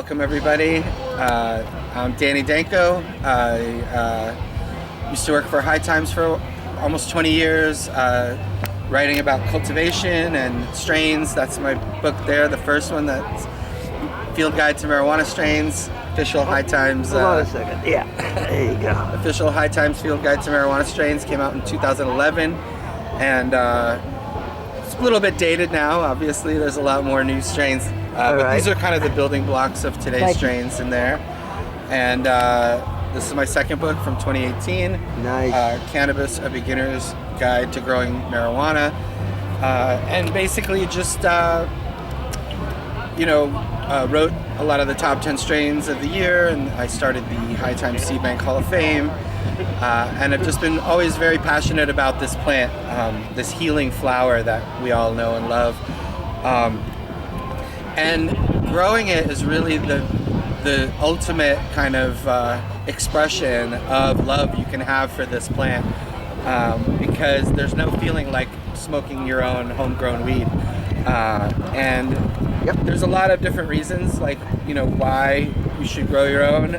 welcome everybody. I'm Danico. I used to work for High Times for almost 20 years, writing about cultivation and strains. That's my book there, the first one, that's Field Guide to Marijuana Strains, official High Times. Hold on a second. Yeah, there you go. Official High Times Field Guide to Marijuana Strains came out in 2011, and it's a little bit dated now. Obviously, there's a lot more new strains, but these are kind of the building blocks of today's strains in there. And this is my second book from 2018. Nice. Cannabis: A Beginner's Guide to Growing Marijuana, and basically just wrote a lot of the top 10 strains of the year, and I started the High Times Seed Bank Hall of Fame, and I've just been always very passionate about this plant, this healing flower that we all know and love, and growing it is really the ultimate kind of expression of love you can have for this plant, because there's no feeling like smoking your own homegrown weed, and there's a lot of different reasons, like, why you should grow your own.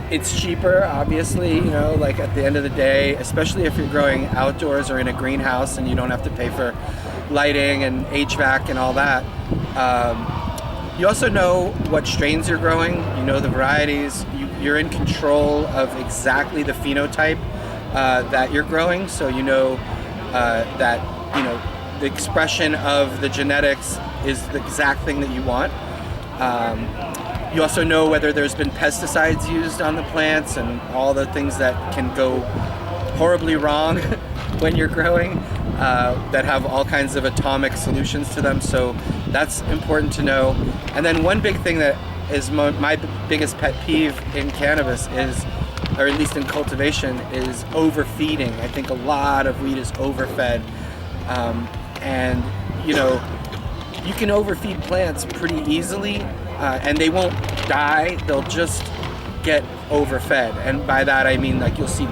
It's cheaper, obviously, like at the end of the day, especially if you're growing outdoors or in a greenhouse and you don't have to pay for lighting and HVAC and all that. You also know what strains you're growing, the varieties, you're in control of exactly the phenotype that you're growing, so that the expression of the genetics is the exact thing that you want. You also know whether there's been pesticides used on the plants and all the things that can go horribly wrong when you're growing, that have all kinds of atomic solutions to them, so that's important to know. And then one big thing that is my biggest pet peeve in cannabis is, or at least in cultivation, is overfeeding. I think a lot of weed is overfed. And you can overfeed plants pretty easily, and they won't die, they'll just get overfed. And by that I mean, like, you'll see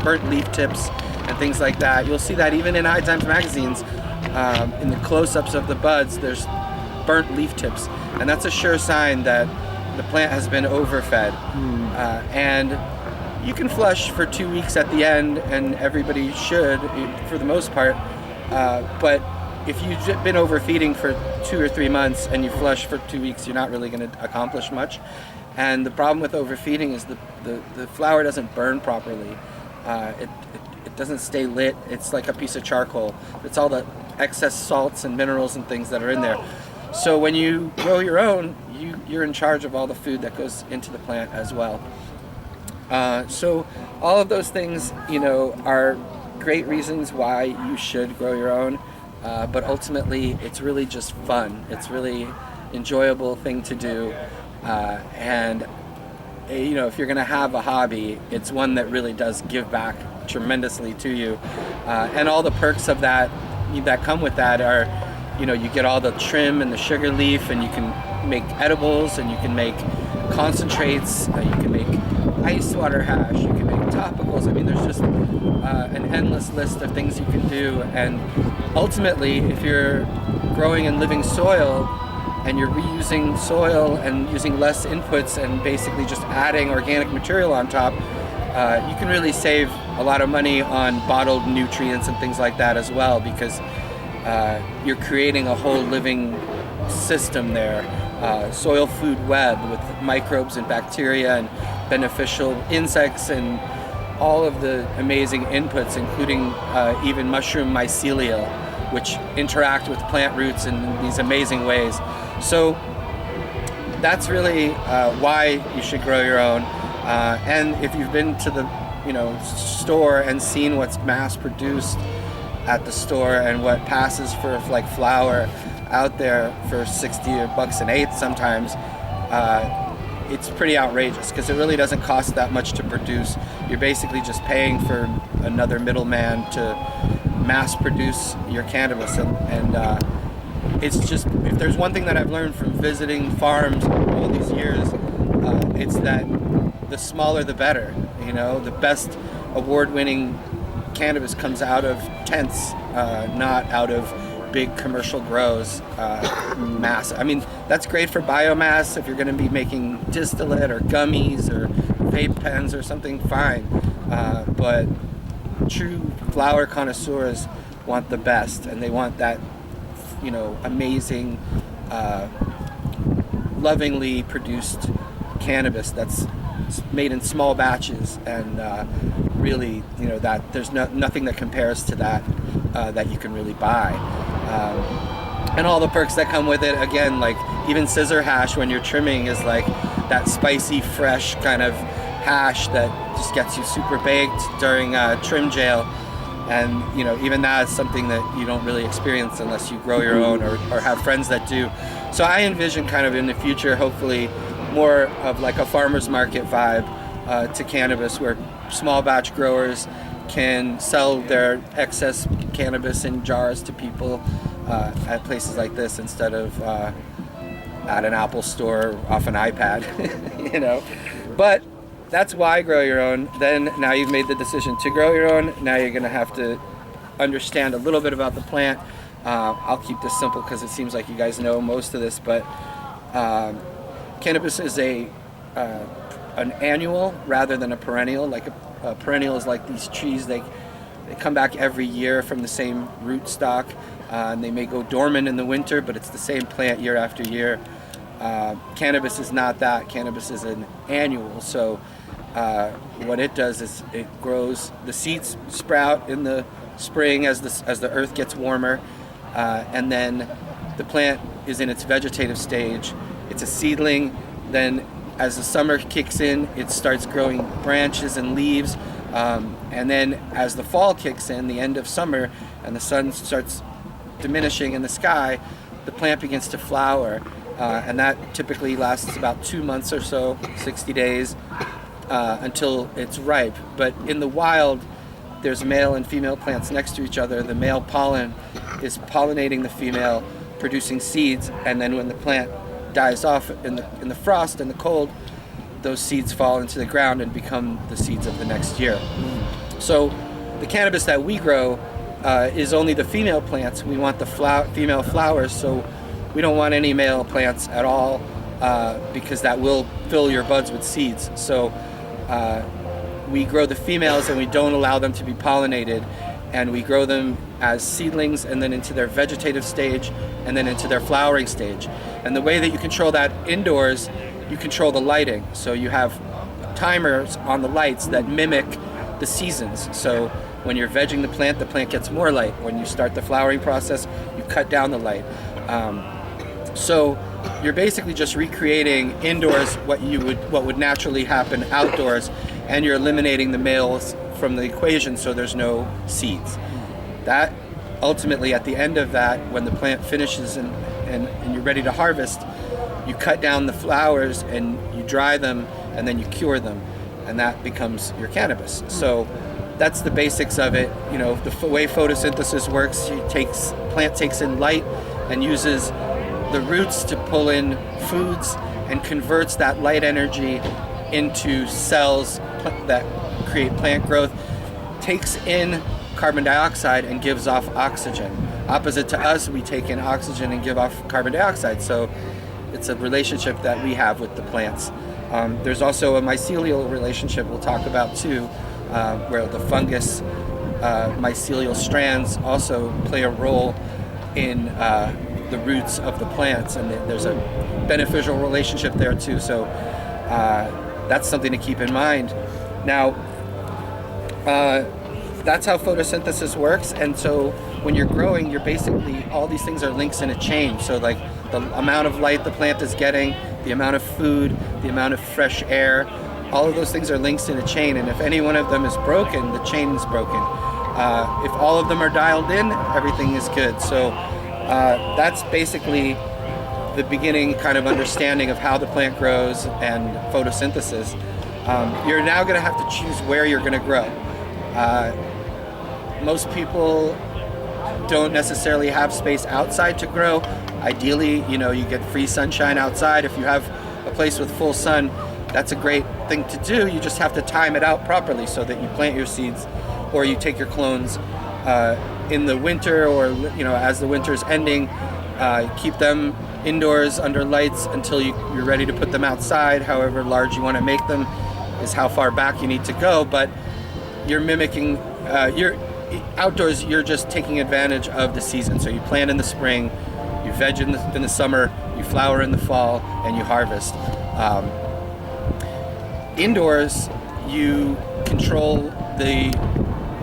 burnt leaf tips and things like that. You'll see that even in High Times magazines, in the close-ups of the buds, there's burnt leaf tips, and that's a sure sign that the plant has been overfed. And you can flush for 2 weeks at the end, and everybody should, for the most part. But if you've been overfeeding for 2 or 3 months and you flush for 2 weeks, you're not really going to accomplish much. And the problem with overfeeding is the flower doesn't burn properly. It doesn't stay lit. It's like a piece of charcoal. It's all the excess salts and minerals and things that are in there. So when you grow your own, you're in charge of all the food that goes into the plant as well. So all of those things, are great reasons why you should grow your own, but ultimately it's really just fun. It's really enjoyable thing to do, and if you're gonna have a hobby, it's one that really does give back tremendously to you, and all the perks of that come with that are, you get all the trim and the sugar leaf, and you can make edibles, and you can make concentrates, you can make ice water hash, you can make topicals. I mean, there's just an endless list of things you can do. And ultimately, if you're growing in living soil and you're reusing soil and using less inputs and basically just adding organic material on top, you can really save a lot of money on bottled nutrients and things like that as well, because you're creating a whole living system there, soil food web with microbes and bacteria and beneficial insects and all of the amazing inputs, including even mushroom mycelia, which interact with plant roots in these amazing ways. So that's really why you should grow your own. And if you've been to the store and seen what's mass produced at the store and what passes for like flour out there for $60 an eighth sometimes, it's pretty outrageous, because it really doesn't cost that much to produce. You're basically just paying for another middleman to mass produce your cannabis, and it's just, if there's one thing that I've learned from visiting farms all these years, it's that the smaller the better. The best award-winning cannabis comes out of tents, not out of big commercial grows, mass. I mean, that's great for biomass. If you're going to be making distillate or gummies or vape pens or something, fine. But true flower connoisseurs want the best, and they want that, amazing, lovingly produced cannabis that's made in small batches, and really, that there's nothing that compares to that that you can really buy. And all the perks that come with it, again, like even scissor hash when you're trimming is like that spicy, fresh kind of hash that just gets you super baked during trim jail. And even that is something that you don't really experience unless you grow your own or have friends that do. So I envision kind of in the future, hopefully, more of like a farmer's market vibe to cannabis, where small batch growers can sell their excess cannabis in jars to people at places like this, instead of at an Apple store off an iPad. But that's why grow your own. Then now you've made the decision to grow your own. Now you're going to have to understand a little bit about the plant. I'll keep this simple because it seems like you guys know most of this, but cannabis is an annual rather than a perennial. Like a perennial is like these trees, they come back every year from the same root stock, and they may go dormant in the winter, but it's the same plant year after year. Cannabis is not that. Cannabis is an annual. So what it does is it grows, the seeds sprout in the spring as the earth gets warmer, and then the plant is in its vegetative stage. It's a seedling. Then as the summer kicks in, it starts growing branches and leaves, and then as the fall kicks in, the end of summer, and the sun starts diminishing in the sky, the plant begins to flower, and that typically lasts about 2 months or so, 60 days, until it's ripe. But in the wild, there's male and female plants next to each other. The male pollen is pollinating the female, producing seeds, and then when the plant dies off in the frost and the cold, those seeds fall into the ground and become the seeds of the next year. So the cannabis that we grow is only the female plants. We want the female flowers, so we don't want any male plants at all, because that will fill your buds with seeds. So we grow the females and we don't allow them to be pollinated, and we grow them as seedlings and then into their vegetative stage and then into their flowering stage. And the way that you control that indoors, you control the lighting. So you have timers on the lights that mimic the seasons. So when you're vegging the plant gets more light. When you start the flowering process, you cut down the light. So you're basically just recreating indoors what would naturally happen outdoors, and you're eliminating the males from the equation, so there's no seeds. That ultimately, at the end of that, when the plant finishes and you're ready to harvest, you cut down the flowers and you dry them and then you cure them, and that becomes your cannabis. So that's the basics of it. The way photosynthesis works, plant takes in light and uses the roots to pull in foods and converts that light energy into cells that create plant growth, takes in carbon dioxide and gives off oxygen. Opposite to us, we take in oxygen and give off carbon dioxide. So it's a relationship that we have with the plants. There's also a mycelial relationship we'll talk about too, where the fungus mycelial strands also play a role in the roots of the plants, and there's a beneficial relationship there too. So that's something to keep in mind. Now, that's how photosynthesis works. And so when you're growing, you're basically, all these things are links in a chain. So like the amount of light the plant is getting, the amount of food, the amount of fresh air, all of those things are links in a chain. And if any one of them is broken, the chain is broken. If all of them are dialed in, everything is good. So that's basically the beginning kind of understanding of how the plant grows and photosynthesis. You're now going to have to choose where you're going to grow. Most people don't necessarily have space outside to grow. Ideally, you get free sunshine outside. If you have a place with full sun, that's a great thing to do. You just have to time it out properly so that you plant your seeds, or you take your clones in the winter, or as the winter's ending, Keep them indoors under lights until you're ready to put them outside. However large you want to make them is how far back you need to go, but you're mimicking, you're outdoors, you're just taking advantage of the season. So you plant in the spring, you veg in the summer, you flower in the fall, and you harvest. Indoors, you control the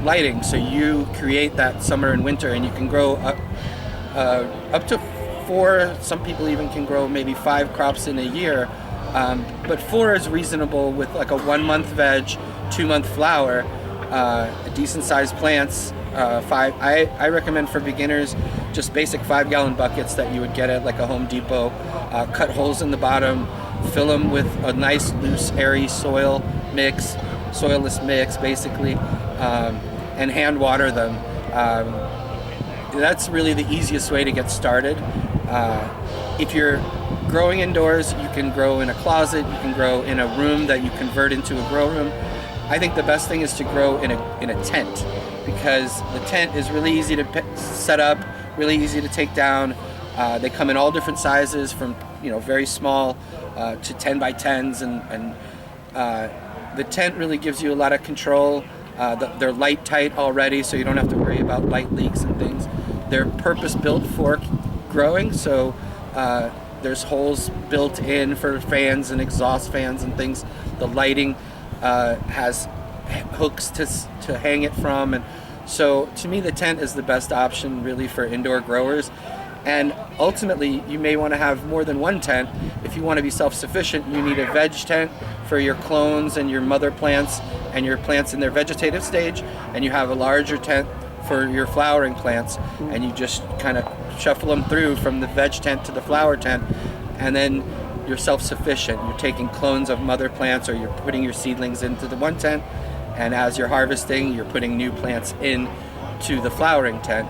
lighting, so you create that summer and winter, and you can grow up to 4. Some people even can grow maybe 5 crops in a year, but 4 is reasonable with like a 1-month veg, 2-month flower, decent sized plants. 5. I recommend for beginners just basic 5-gallon buckets that you would get at like a Home Depot. Cut holes in the bottom, fill them with a nice loose airy soilless mix basically, and hand water them. That's really the easiest way to get started. If you're growing indoors, you can grow in a closet, you can grow in a room that you convert into a grow room. I think the best thing is to grow in a tent, because the tent is really easy to set up, really easy to take down. They come in all different sizes, from very small to 10 by 10s, and the tent really gives you a lot of control. They're light tight already, so you don't have to worry about light leaks and things. They're purpose built for growing, so there's holes built in for fans and exhaust fans and things. The lighting has hooks to hang it from, and so to me the tent is the best option really for indoor growers. And ultimately you may want to have more than one tent. If you want to be self-sufficient, you need a veg tent for your clones and your mother plants and your plants in their vegetative stage, and you have a larger tent for your flowering plants, and you just kind of shuffle them through from the veg tent to the flower tent, and then you're self-sufficient. You're taking clones of mother plants, or you're putting your seedlings into the one tent, and as you're harvesting, you're putting new plants in to the flowering tent.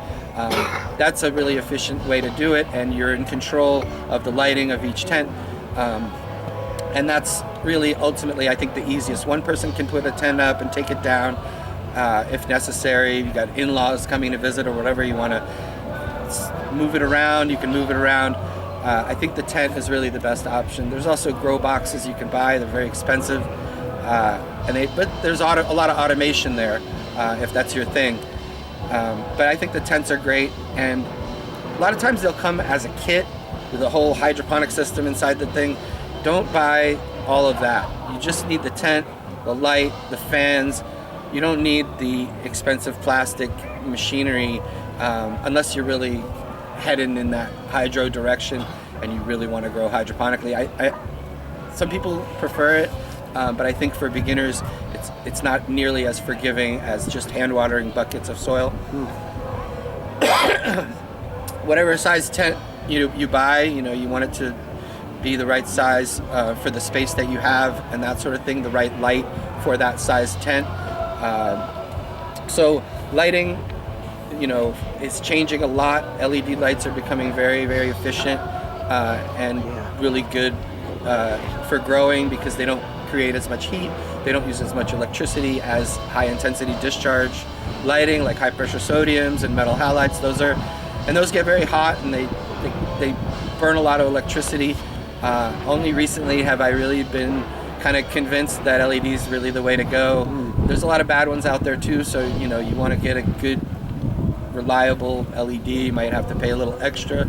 That's a really efficient way to do it, and you're in control of the lighting of each tent. And that's really ultimately, I think, the easiest. One person can put a tent up and take it down if necessary. You got in-laws coming to visit or whatever, you want to move it around, you can move it around. I think the tent is really the best option. There's also grow boxes you can buy. They're very expensive, but there's a lot of automation there if that's your thing. But I think the tents are great, and a lot of times they'll come as a kit with a whole hydroponic system inside the thing. Don't buy all of that. You just need the tent, the light, the fans. You don't need the expensive plastic machinery unless you're really heading in that hydro direction and you really want to grow hydroponically. Some people prefer it, but I think for beginners it's not nearly as forgiving as just hand watering buckets of soil. Whatever size tent you buy, you want it to be the right size for the space that you have and that sort of thing, the right light for that size tent. So lighting, is changing a lot. LED lights are becoming very, very efficient and really good for growing, because they don't create as much heat. They don't use as much electricity as high intensity discharge lighting like high pressure sodiums and metal halides. Those get very hot, and they burn a lot of electricity. Only recently have I really been kind of convinced that LED is really the way to go. There's a lot of bad ones out there too, so you want to get a good reliable LED. You might have to pay a little extra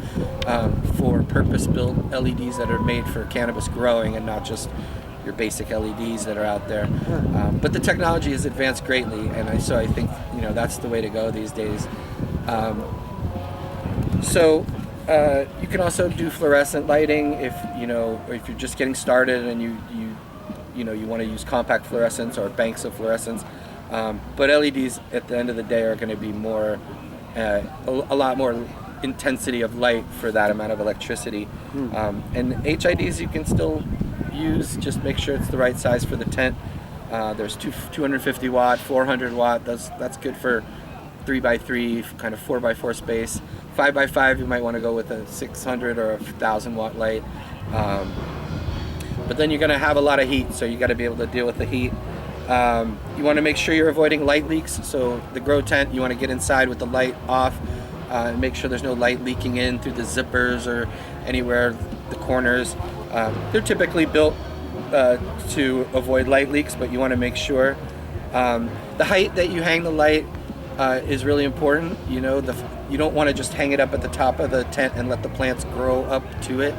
for purpose-built LEDs that are made for cannabis growing and not just your basic LEDs that are out there. But the technology has advanced greatly, and I think that's the way to go these days. You can also do fluorescent lighting if you're just getting started and you want to use compact fluorescents or banks of fluorescents. But LEDs at the end of the day are going to be more a lot more intensity of light for that amount of electricity. And HIDs you can still use, just make sure it's the right size for the tent. There's 250 watt, 400 watt, that's good for 3x3, kind of 4x4 space. 5x5 you might want to go with a 600 or a 1000 watt light. But then you're going to have a lot of heat, so you got to be able to deal with the heat. You want to make sure you're avoiding light leaks, so the grow tent, you want to get inside with the light off. and make sure there's no light leaking in through the zippers or anywhere, the corners. They're typically built to avoid light leaks, but you want to make sure. The height that you hang the light is really important. You know, you don't want to just hang it up at the top of the tent and let the plants grow up to it.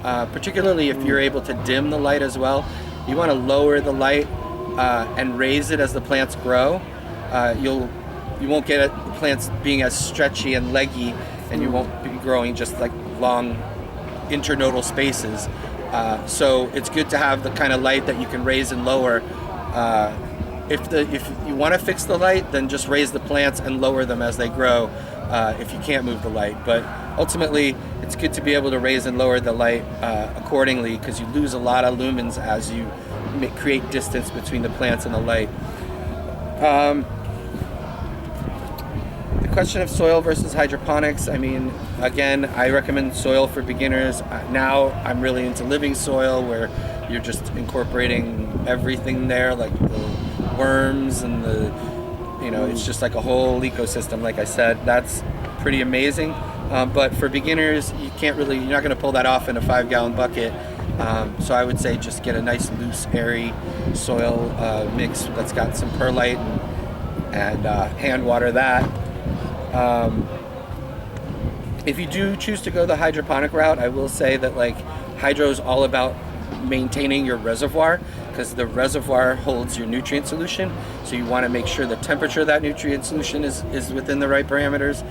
Particularly if you're able to dim the light as well. You want to lower the light and raise it as the plants grow. You won't get the plants being as stretchy and leggy, and you won't be growing just like long internodal spaces. So it's good to have the kind of light that you can raise and lower. If you want to fix the light, then just raise the plants and lower them as they grow if you can't move the light. But ultimately, it's good to be able to raise and lower the light accordingly, because you lose a lot of lumens as you create distance between the plants and the light. The question of soil versus hydroponics, I mean, again, I recommend soil for beginners. Now I'm really into living soil, where you're just incorporating everything there, like the worms and it's just like a whole ecosystem. Like I said, that's pretty amazing. But for beginners, you're not going to pull that off in a 5-gallon bucket. So I would say just get a nice loose, airy soil mix that's got some perlite and hand water that. If you do choose to go the hydroponic route, I will say that hydro is all about maintaining your reservoir, because the reservoir holds your nutrient solution. So you want to make sure the temperature of that nutrient solution is within the right parameters.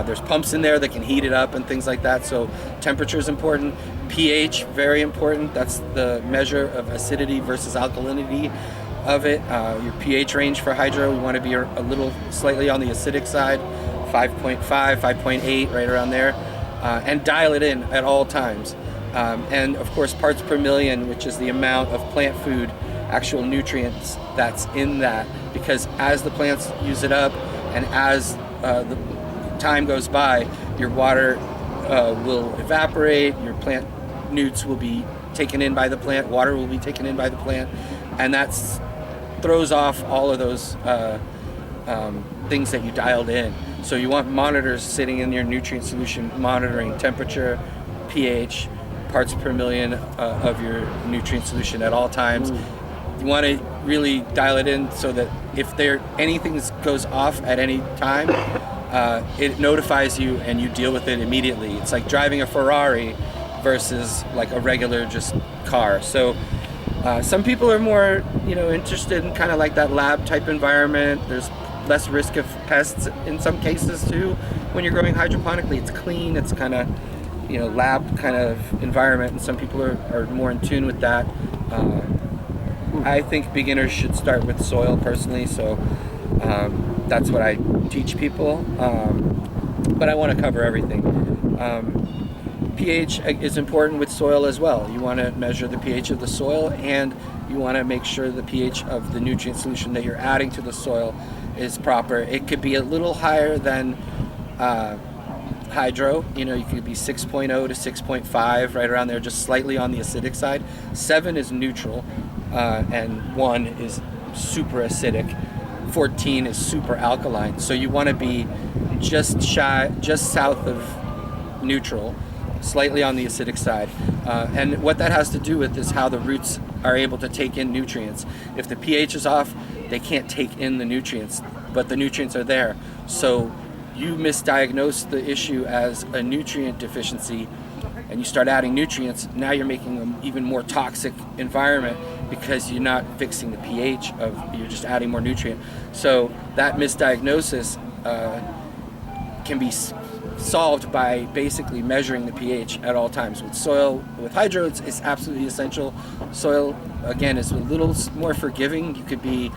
There's pumps in there that can heat it up and things like that. So temperature is important. pH, very important. That's the measure of acidity versus alkalinity of it. Your pH range for hydro, you want to be a little slightly on the acidic side, 5.5, 5.8, right around there, and dial it in at all times. And of course, parts per million, which is the amount of plant food, actual nutrients that's in that, because as the plants use it up and as the time goes by, your water will evaporate, your plant newts will be taken in by the plant, water will be taken in by the plant, and that throws off all of those things that you dialed in. So you want monitors sitting in your nutrient solution, monitoring temperature, pH, parts per million of your nutrient solution at all times. You want to really dial it in so that if anything goes off at any time, it notifies you and you deal with it immediately. It's like driving a Ferrari versus like a regular just car. So some people are more interested in kind of like that lab type environment. There's less risk of pests in some cases too when you're growing hydroponically. It's clean, it's kind of lab kind of environment, and some people are more in tune with that. I think beginners should start with soil personally, so that's what I teach people, but I want to cover everything. pH is important with soil as well. You want to measure the pH of the soil, and you want to make sure the pH of the nutrient solution that you're adding to the soil is proper. It could be a little higher than hydro, you could be 6.0 to 6.5, right around there, just slightly on the acidic side. 7 is neutral, and 1 is super acidic. 14 is super alkaline. So you want to be just south of neutral, slightly on the acidic side. And what that has to do with is how the roots are able to take in nutrients. If the pH is off, they can't take in the nutrients, but the nutrients are there. So you misdiagnose the issue as a nutrient deficiency, and you start adding nutrients. Now you're making an even more toxic environment, because you're not fixing the pH you're just adding more nutrient. So that misdiagnosis can be solved by basically measuring the pH at all times. With soil, with hydro, it's absolutely essential. Soil, again, is a little more forgiving. You could be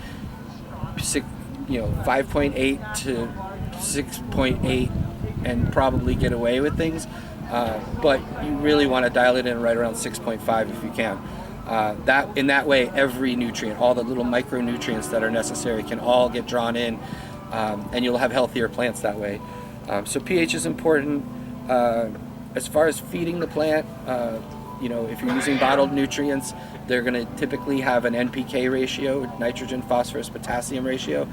5.8 to 6.8 and probably get away with things, but you really want to dial it in right around 6.5 if you can. In that way, every nutrient, all the little micronutrients that are necessary, can all get drawn in, and you'll have healthier plants that way. So pH is important. As far as feeding the plant, if you're using bottled nutrients, they're going to typically have an NPK ratio, nitrogen, phosphorus, potassium ratio.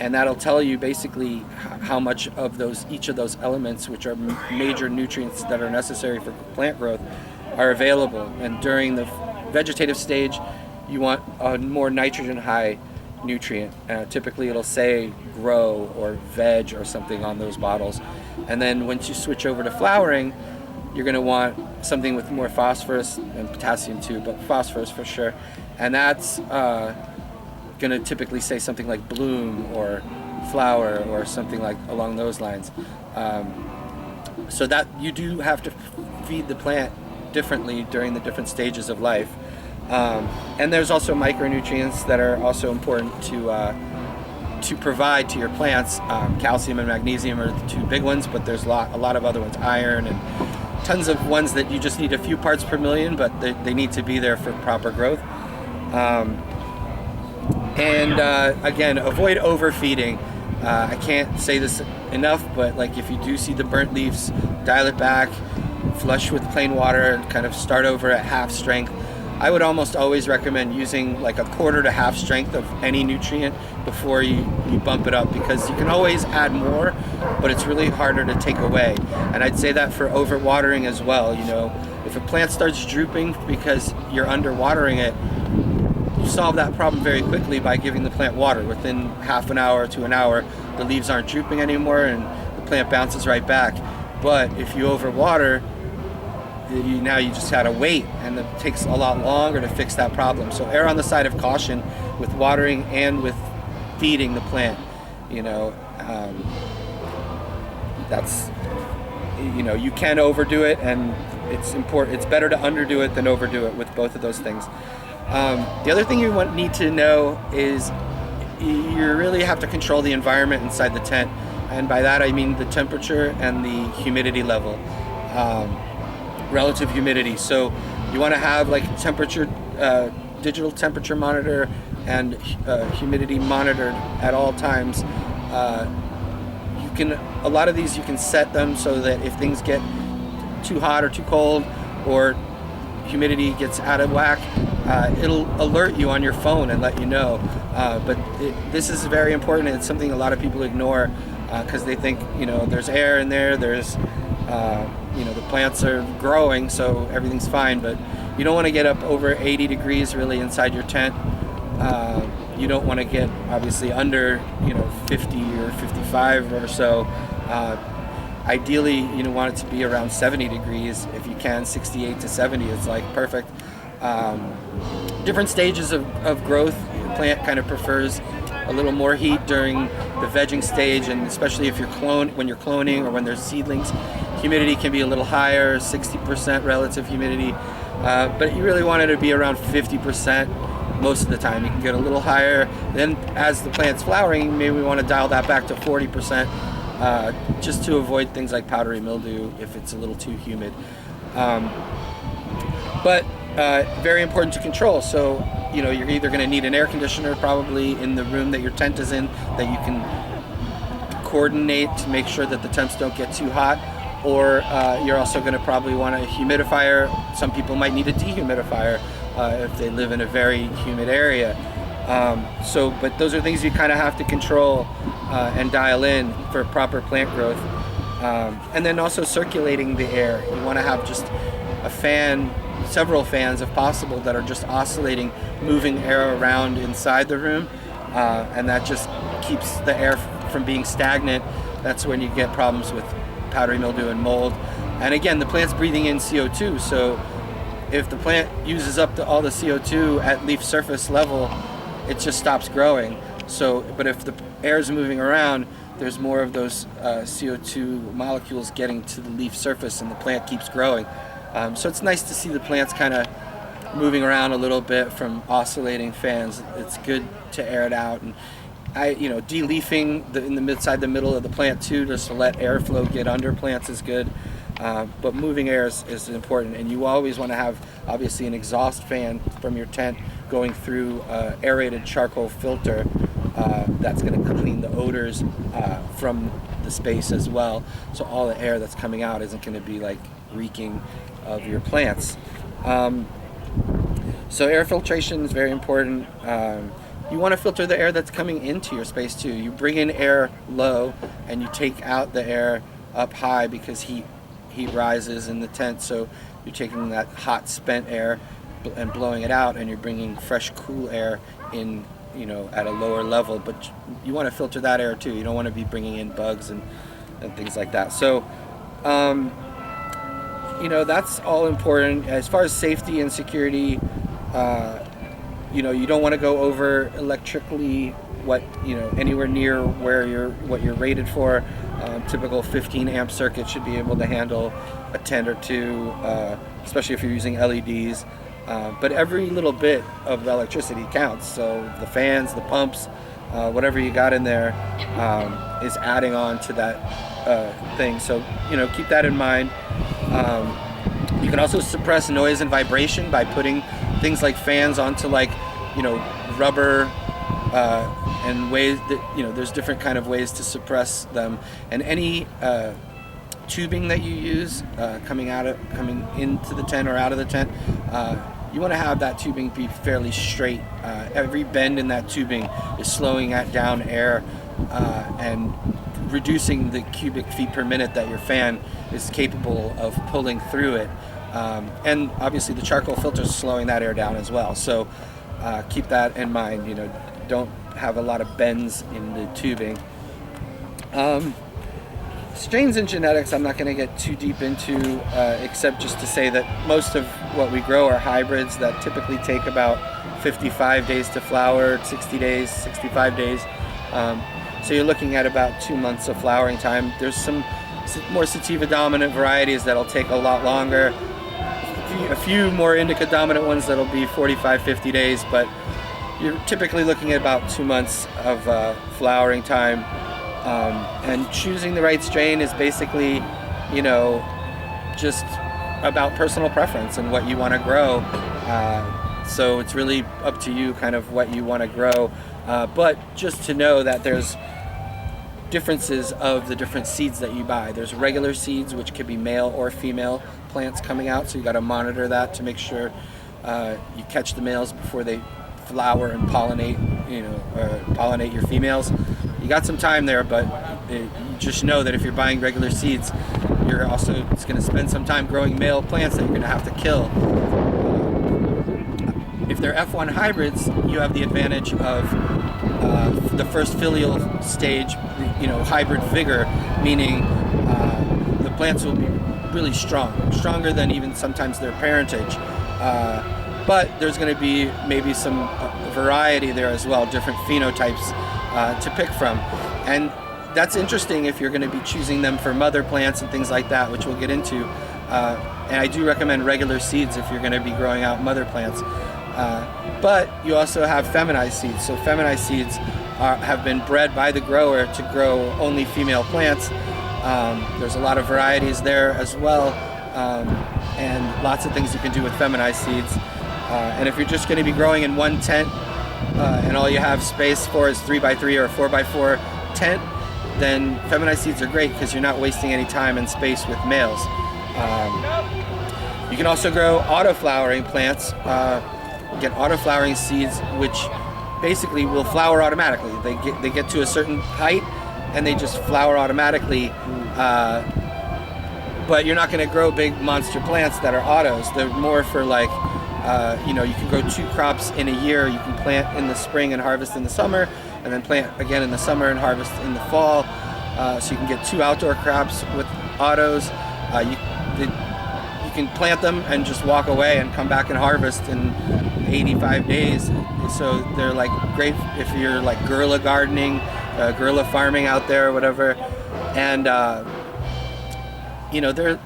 and that'll tell you basically how much of each of those elements, which are major nutrients that are necessary for plant growth, are available. And during the vegetative stage, you want a more nitrogen high nutrient. Typically it'll say grow or veg or something on those bottles. And then once you switch over to flowering, you're going to want something with more phosphorus and potassium too, but phosphorus for sure. And that's going to typically say something like bloom or flower or something like along those lines. So that you do have to feed the plant differently during the different stages of life. And there's also micronutrients that are also important to provide to your plants. Calcium and magnesium are the two big ones, but there's a lot of other ones, iron and tons of ones that you just need a few parts per million, but they need to be there for proper growth. Again, avoid overfeeding. I can't say this enough, but like if you do see the burnt leaves, dial it back, flush with plain water, and kind of start over at half strength. I would almost always recommend using like a quarter to half strength of any nutrient before you bump it up, because you can always add more, but it's really harder to take away. And I'd say that for overwatering as well. You know, if a plant starts drooping because you're underwatering it, you solve that problem very quickly by giving the plant water. Within half an hour to an hour, the leaves aren't drooping anymore and the plant bounces right back. But if you overwater, now you just gotta wait, and it takes a lot longer to fix that problem. So err on the side of caution with watering and with feeding the plant. You know, that's, you know, you can overdo it, and it's important. It's better to underdo it than overdo it with both of those things. The other thing you need to know is you really have to control the environment inside the tent, and by that I mean the temperature and the humidity level. Relative humidity. So you want to have like temperature, digital temperature monitor and humidity monitored at all times. A lot of these you can set them so that if things get too hot or too cold, or humidity gets out of whack, it'll alert you on your phone and let you know. But this is very important. It's something a lot of people ignore because they think, you know, there's air in there, there's you know, the plants are growing, so everything's fine, but you don't want to get up over 80 degrees really inside your tent. You don't want to get obviously under, you know, 50 or 55 or so. Ideally, you know, want it to be around 70 degrees if you can. 68 to 70 is like perfect. Different stages of growth. The plant kind of prefers a little more heat during the vegging stage, and especially if when you're cloning or when there's seedlings, humidity can be a little higher, 60% relative humidity, but you really want it to be around 50% most of the time. You can get a little higher. Then as the plant's flowering, maybe we want to dial that back to 40%, just to avoid things like powdery mildew if it's a little too humid. But very important to control. So, you know, you're either going to need an air conditioner probably in the room that your tent is in, that you can coordinate to make sure that the temps don't get too hot, or you're also going to probably want a humidifier. Some people might need a dehumidifier if they live in a very humid area. But those are things you kind of have to control and dial in for proper plant growth. And then also circulating the air. You want to have just a fan, several fans if possible, that are just oscillating, moving air around inside the room, and that just keeps the air from being stagnant. That's when you get problems with powdery mildew and mold. And again, the plant's breathing in CO2, so if the plant uses up all the CO2 at leaf surface level, it just stops growing. But if the air is moving around, there's more of those CO2 molecules getting to the leaf surface, and the plant keeps growing. So it's nice to see the plants kind of moving around a little bit from oscillating fans. It's good to air it out, and de-leafing in the middle of the plant too, just to let airflow get under plants is good. But moving air is important, and you always want to have obviously an exhaust fan from your tent going through aerated charcoal filter that's going to clean the odors from the space as well. So all the air that's coming out isn't going to be like reeking of your plants. So air filtration is very important. you want to filter the air that's coming into your space too. You bring in air low and you take out the air up high because heat rises in the tent. So you're taking that hot spent air and blowing it out, and you're bringing fresh cool air in, at a lower level. But you want to filter that air too. You don't want to be bringing in bugs and things like that. So that's all important as far as safety and security. You don't want to go over electrically anywhere near what you're rated for. Typical 15 amp circuit should be able to handle a 10 or 2, especially if you're using LEDs. But every little bit of electricity counts. So the fans, the pumps, whatever you got in there is adding on to that thing. So keep that in mind. You can also suppress noise and vibration by putting things like fans onto rubber and ways that there's different kind of ways to suppress them. And any tubing that you use coming into the tent or out of the tent, you want to have that tubing be fairly straight. Every bend in that tubing is slowing down air and reducing the cubic feet per minute that your fan is capable of pulling through it. And obviously the charcoal filter is slowing that air down as well. So keep that in mind. Don't have a lot of bends in the tubing. Strains and genetics I'm not going to get too deep into, except just to say that most of what we grow are hybrids that typically take about 55 days to flower, 60 days, 65 days. So you're looking at about 2 months of flowering time. There's some more sativa dominant varieties that'll take a lot longer. A few more indica dominant ones that'll be 45, 50 days, but you're typically looking at about 2 months of flowering time. And choosing the right strain is basically, just about personal preference and what you want to grow. So it's really up to you kind of what you want to grow. But just to know that there's differences of the different seeds that you buy. There's regular seeds, which could be male or female plants coming out. So you got to monitor that to make sure you catch the males before they flower and pollinate, pollinate your females. You got some time there, but you just know that if you're buying regular seeds, you're also going to spend some time growing male plants that you're going to have to kill. If they're F1 hybrids, you have the advantage of the first filial stage, hybrid vigor, meaning the plants will be really strong, stronger than even sometimes their parentage. But there's going to be maybe some variety there as well, different phenotypes to pick from. And that's interesting if you're going to be choosing them for mother plants and things like that, which we'll get into. And I do recommend regular seeds if you're going to be growing out mother plants. But you also have feminized seeds. So feminized seeds have been bred by the grower to grow only female plants. There's a lot of varieties there as well, and lots of things you can do with feminized seeds. And if you're just going to be growing in one tent and all you have space for is 3x3 or 4x4 tent, then feminized seeds are great because you're not wasting any time and space with males. You can also grow auto-flowering plants. Get auto-flowering seeds, which basically will flower automatically. They get to a certain height and they just flower automatically. But you're not going to grow big monster plants that are autos. They're more for you can grow 2 crops in a year. You can plant in the spring and harvest in the summer, and then plant again in the summer and harvest in the fall. So you can get 2 outdoor crops with autos. You can plant them and just walk away and come back and harvest in 85 days. So they're great if you're guerrilla gardening, guerrilla farming out there or whatever. And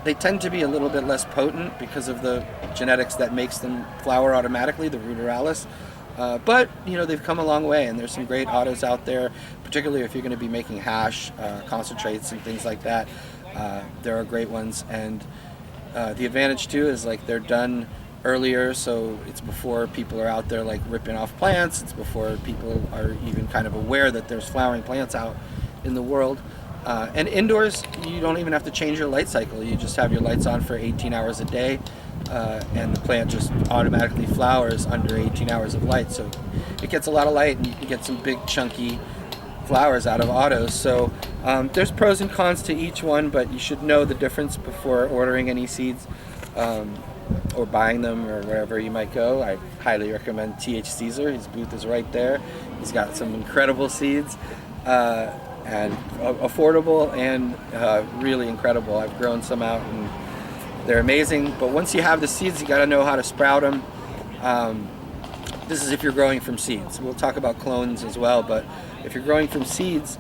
they tend to be a little bit less potent because of the genetics that makes them flower automatically, the ruderalis. But they've come a long way, and there's some great autos out there, particularly if you're going to be making hash, concentrates and things like that. There are great ones, and the advantage too is they're done earlier, so it's before people are out there ripping off plants. It's before people are even kind of aware that there's flowering plants out in the world. And indoors, you don't even have to change your light cycle. You just have your lights on for 18 hours a day, and the plant just automatically flowers under 18 hours of light. So it gets a lot of light, and you can get some big chunky flowers out of autos. So there's pros and cons to each one, but you should know the difference before ordering any seeds, or buying them, or wherever you might go. I highly recommend TH Caesar. His booth is right there. He's got some incredible seeds, and affordable, and really incredible. I've grown some out and they're amazing, but once you have the seeds, you got to know how to sprout them. This is if you're growing from seeds. We'll talk about clones as well, but if you're growing from seeds,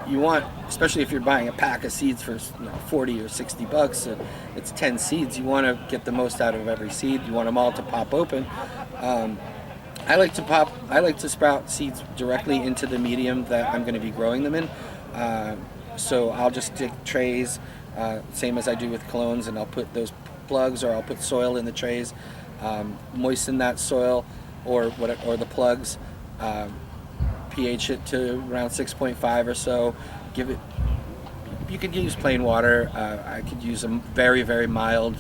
you want, especially if you're buying a pack of seeds for 40 or 60 bucks, so it's 10 seeds, you want to get the most out of every seed. You want them all to pop open. I like to sprout seeds directly into the medium that I'm going to be growing them in. So I'll just dig trays, same as I do with clones, and I'll put those plugs, or I'll put soil in the trays, moisten that soil or the plugs, pH it to around 6.5 or so. You could use plain water. I could use a very, very mild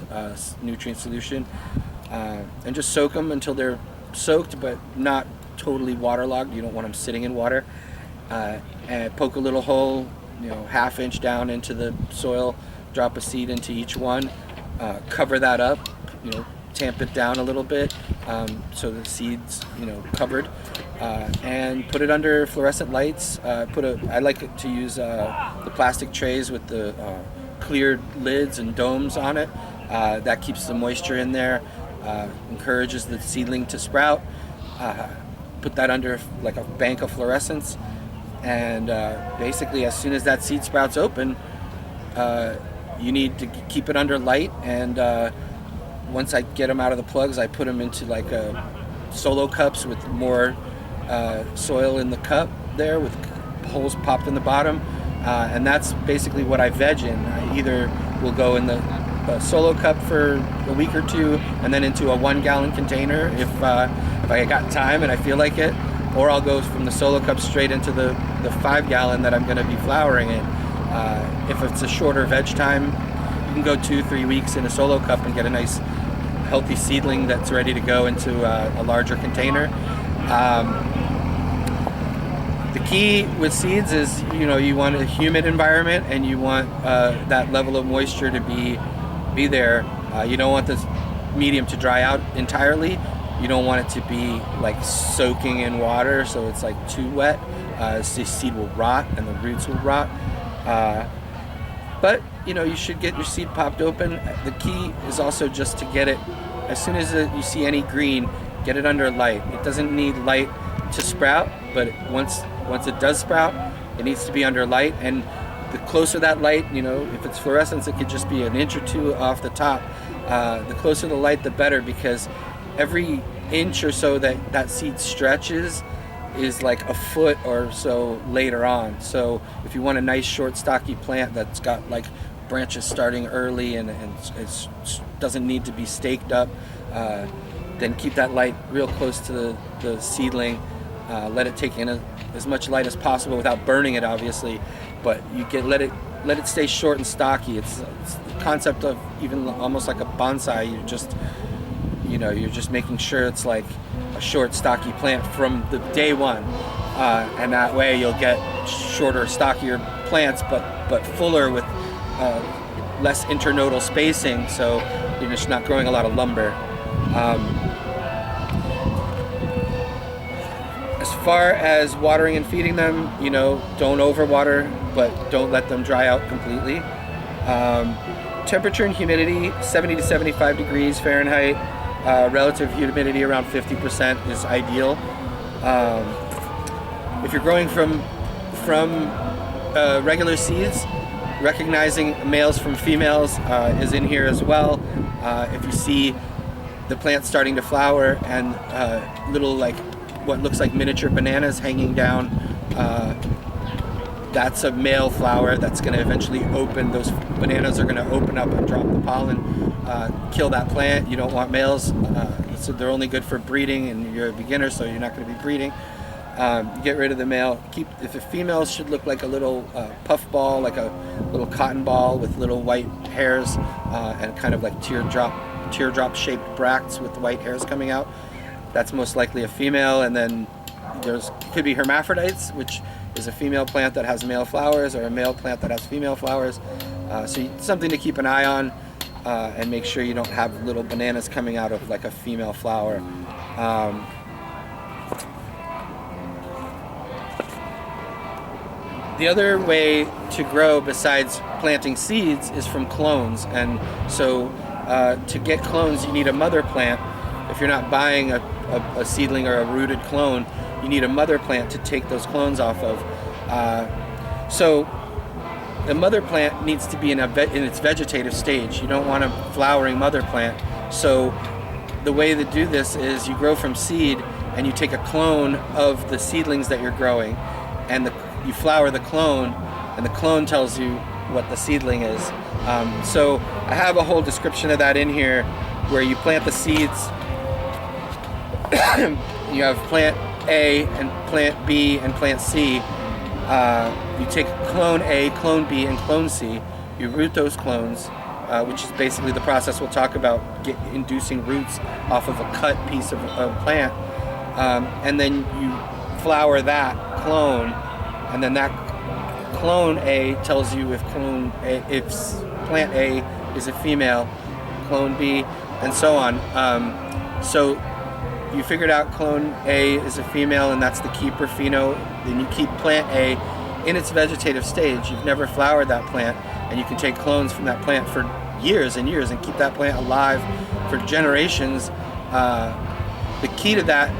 nutrient solution, and just soak them until they're soaked, but not totally waterlogged. You don't want them sitting in water. And poke a little hole, half inch down into the soil, drop a seed into each one, cover that up, tamp it down a little bit, so the seed's covered, and put it under fluorescent lights. I like to use the plastic trays with the clear lids and domes on it. That keeps the moisture in there, encourages the seedling to sprout. Put that under like a bank of fluorescents, and basically as soon as that seed sprouts open, you need to keep it under light. And once I get them out of the plugs, I put them into like solo cups with more soil in the cup there, with holes popped in the bottom, and that's basically what I veg in. I either will go in the solo cup for a week or two, and then into a 1 gallon container if I got time and I feel like it, or I'll go from the solo cup straight into the 5 gallon that I'm going to be flowering in. If it's a shorter veg time, you can go 2-3 weeks in a solo cup and get a nice healthy seedling that's ready to go into a larger container. The key with seeds is, you want a humid environment, and you want that level of moisture to be there. You don't want this medium to dry out entirely. You don't want it to be like soaking in water, so it's like too wet. The seed will rot and the roots will rot. But you should get your seed popped open. The key is also just to get it, as soon as you see any green, get it under light. It doesn't need light to sprout, but once it does sprout, it needs to be under light. And the closer that light, if it's fluorescence, it could just be an inch or two off the top. The closer the light, the better, because every inch or so that seed stretches is like a foot or so later on. So if you want a nice short stocky plant that's got like branches starting early and it doesn't need to be staked up, then keep that light real close to the seedling. Let it take in as much light as possible without burning it, obviously, but let it stay short and stocky. It's the concept of even almost like a bonsai. You're just making sure it's like a short stocky plant from the day one, and that way you'll get shorter, stockier plants, but fuller with less internodal spacing, so you're just not growing a lot of lumber. As far as watering and feeding them, don't overwater, but don't let them dry out completely. Temperature and humidity, 70 to 75 degrees Fahrenheit. Relative humidity around 50% is ideal. If you're growing from regular seeds, recognizing males from females is in here as well. If you see the plant starting to flower and little like what looks like miniature bananas hanging down, that's a male flower that's going to eventually open. Those bananas are going to open up and drop the pollen, kill that plant. You don't want males, so they're only good for breeding, and you're a beginner, so you're not going to be breeding. Get rid of the male. If a female should look like a little puff ball, like a little cotton ball with little white hairs and kind of like teardrop shaped bracts with white hairs coming out. That's most likely a female. And then could be hermaphrodites, which is a female plant that has male flowers, or a male plant that has female flowers. So something to keep an eye on, and make sure you don't have little bananas coming out of like a female flower. The other way to grow besides planting seeds is from clones, and so to get clones you need a mother plant. If you're not buying a seedling or a rooted clone, you need a mother plant to take those clones off of. So the mother plant needs to be in its vegetative stage. You don't want a flowering mother plant. So the way to do this is you grow from seed, and you take a clone of the seedlings that you're growing, and you flower the clone, and the clone tells you what the seedling is. So I have a whole description of that in here, where you plant the seeds. You have plant A and plant B and plant C. You take clone A, clone B, and clone C. You root those clones, which is basically the process we'll talk about, inducing roots off of a cut piece of plant. And then you flower that clone, and then that clone A tells you if plant A is a female, clone B, and so on. So you figured out clone A is a female, and that's the keeper pheno. Then you keep plant A in its vegetative stage. You've never flowered that plant, and you can take clones from that plant for years and years and keep that plant alive for generations. The key to that,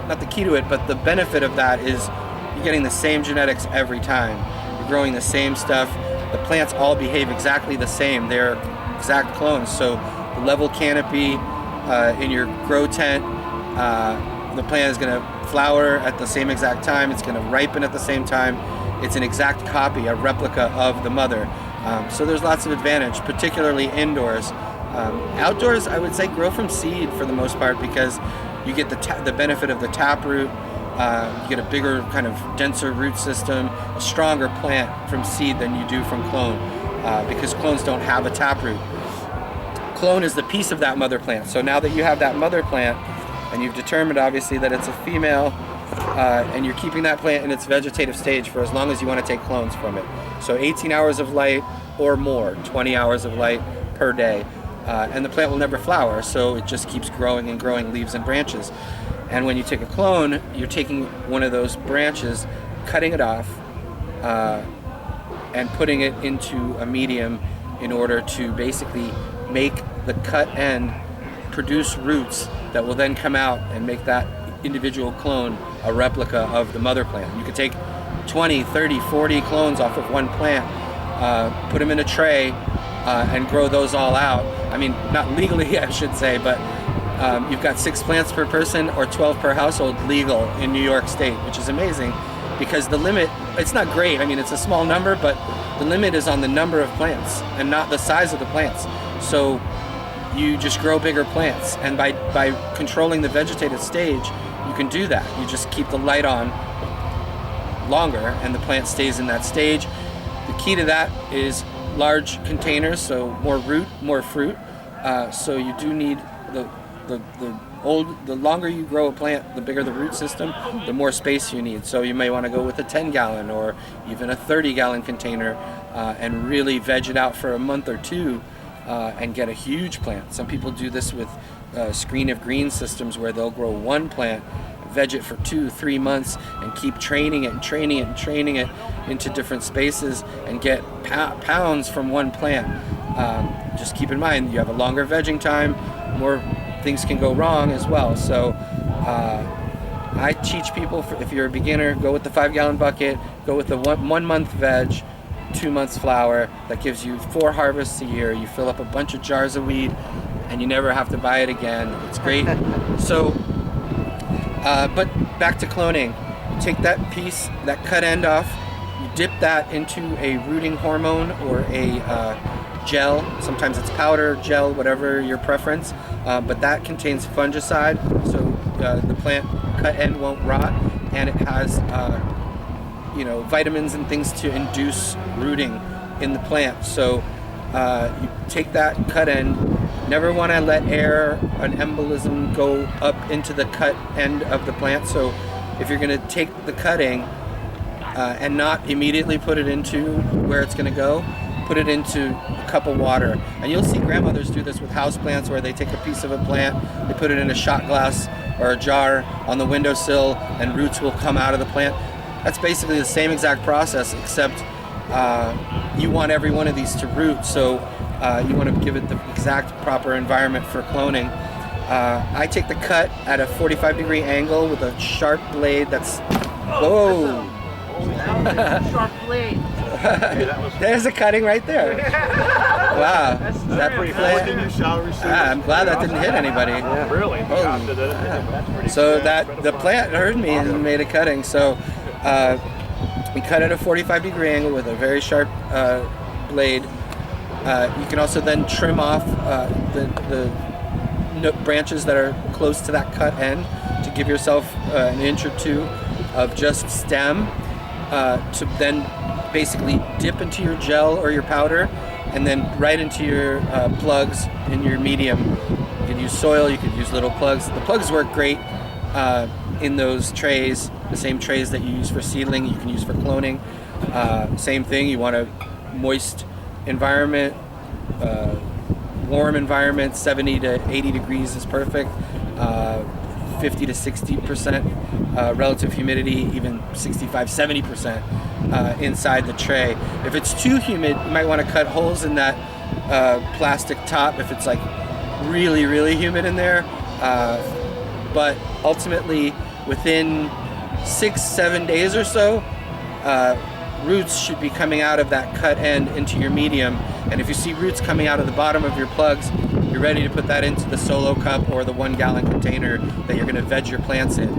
not the key to it, but the benefit of that is you're getting the same genetics every time. You're growing the same stuff. The plants all behave exactly the same. They're exact clones. So the level canopy in your grow tent, the plant is going to flower at the same exact time. It's going to ripen at the same time. It's an exact copy, a replica of the mother. So there's lots of advantage, particularly indoors. Outdoors, I would say grow from seed for the most part, because you get the benefit of the taproot. You get a bigger, kind of denser root system, a stronger plant from seed than you do from clone, because clones don't have a taproot. Clone is the piece of that mother plant. So now that you have that mother plant, and you've determined obviously that it's a female, and you're keeping that plant in its vegetative stage for as long as you want to take clones from it. So 18 hours of light or more, 20 hours of light per day. And the plant will never flower, so it just keeps growing and growing leaves and branches. And when you take a clone, you're taking one of those branches, cutting it off, and putting it into a medium in order to basically make the cut end produce roots that will then come out and make that individual clone a replica of the mother plant. You could take 20, 30, 40 clones off of one plant, put them in a tray, and grow those all out. I mean, not legally, I should say, but you've got 6 plants per person or 12 per household legal in New York State, which is amazing, because the limit, it's not great. I mean, it's a small number, but the limit is on the number of plants and not the size of the plants. So you just grow bigger plants, and by controlling the vegetative stage, you can do that. You just keep the light on longer, and the plant stays in that stage. The key to that is large containers, so more root, more fruit. So you do need the longer you grow a plant, the bigger the root system, the more space you need. So you may want to go with a 10-gallon or even a 30-gallon container, and really veg it out for a month or two, and get a huge plant. Some people do this with screen of green systems, where they'll grow one plant, veg it for 2-3 months, and keep training it into different spaces, and get pounds from one plant. Just keep in mind, you have a longer vegging time, more things can go wrong as well. So I teach people, if you're a beginner, go with the 5-gallon bucket, go with the 1 month veg, 2 months flower. That gives you 4 harvests a year. You fill up a bunch of jars of weed, and you never have to buy it again. It's great. So, but back to cloning. You take that piece, that cut end off, you dip that into a rooting hormone or a gel. Sometimes it's powder, gel, whatever your preference. But that contains fungicide, so the plant cut end won't rot, and it has vitamins and things to induce rooting in the plant. So you take that cut end. Never want to let an embolism go up into the cut end of the plant. So if you're going to take the cutting and not immediately put it into where it's going to go, put it into a cup of water. And you'll see grandmothers do this with house plants, where they take a piece of a plant, they put it in a shot glass or a jar on the windowsill, and roots will come out of the plant. That's basically the same exact process, except you want every one of these to root, so you want to give it the exact proper environment for cloning. I take the cut at a 45-degree angle with a sharp blade that's... Whoa! Sharp blade. There's a cutting right there. Wow. That pretty plant, I'm glad that didn't hit anybody. Yeah. Really? Oh. So the plant heard me and made a cutting. So we cut at a 45-degree angle with a very sharp blade. You can also then trim off the branches that are close to that cut end to give yourself an inch or two of just stem, to then basically dip into your gel or your powder, and then right into your plugs in your medium. You could use soil, you could use little plugs. The plugs work great in those trays, the same trays that you use for seedling, you can use for cloning. Same thing, you want a moist environment, warm environment, 70 to 80 degrees is perfect. 50 to 60% relative humidity, even 65-70% inside the tray. If it's too humid, you might want to cut holes in that plastic top if it's like really, really humid in there. But ultimately, within 6-7 days or so, roots should be coming out of that cut end into your medium. And if you see roots coming out of the bottom of your plugs, you're ready to put that into the solo cup or the 1-gallon container that you're going to veg your plants in.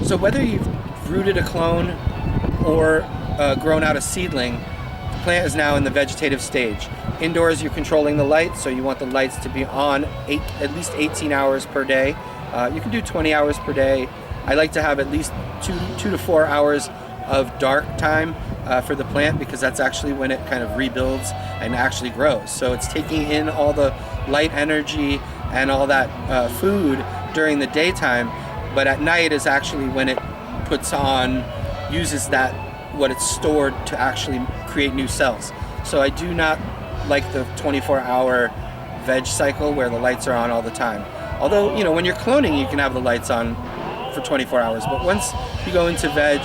So whether you've rooted a clone or grown out a seedling, the plant is now in the vegetative stage. Indoors, you're controlling the light, so you want the lights to be on at least 18 hours per day. You can do 20 hours per day. I like to have at least 2 to 4 hours of dark time for the plant, because that's actually when it kind of rebuilds and actually grows. So it's taking in all the light energy and all that food during the daytime, but at night is actually when it uses what it's stored to actually create new cells. So I do not like the 24-hour veg cycle where the lights are on all the time. Although, when you're cloning, you can have the lights on for 24 hours, but once you go into veg,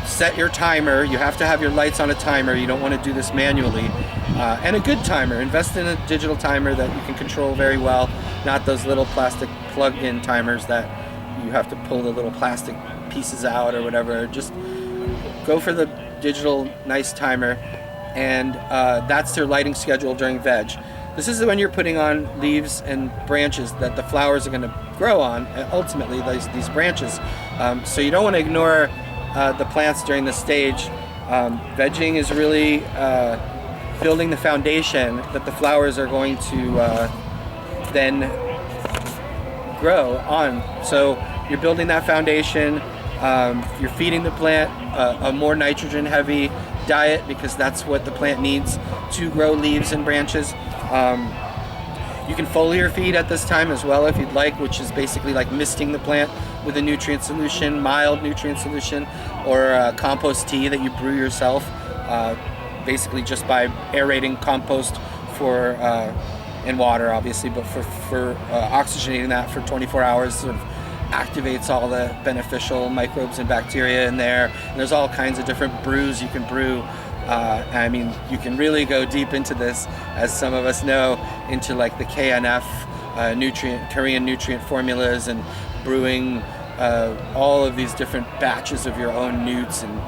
set your timer. You have to have your lights on a timer. You don't want to do this manually. And a good timer. Invest in a digital timer that you can control very well, not those little plastic plug-in timers that you have to pull the little plastic pieces out or whatever. Just go for the digital nice timer, and that's their lighting schedule during veg. This is when you're putting on leaves and branches that the flowers are going to grow on, ultimately, these branches. So you don't want to ignore the plants during this stage. Vegging is really building the foundation that the flowers are going to then grow on. So you're building that foundation. You're feeding the plant a more nitrogen heavy diet, because that's what the plant needs to grow leaves and branches. You can foliar feed at this time as well if you'd like, which is basically like misting the plant with a nutrient solution, mild nutrient solution, or a compost tea that you brew yourself, basically just by aerating compost in water, obviously, but for oxygenating that for 24 hours sort of activates all the beneficial microbes and bacteria in there. And there's all kinds of different brews you can brew. I mean, you can really go deep into this, as some of us know, into like the KNF Korean nutrient formulas, and brewing all of these different batches of your own newts, and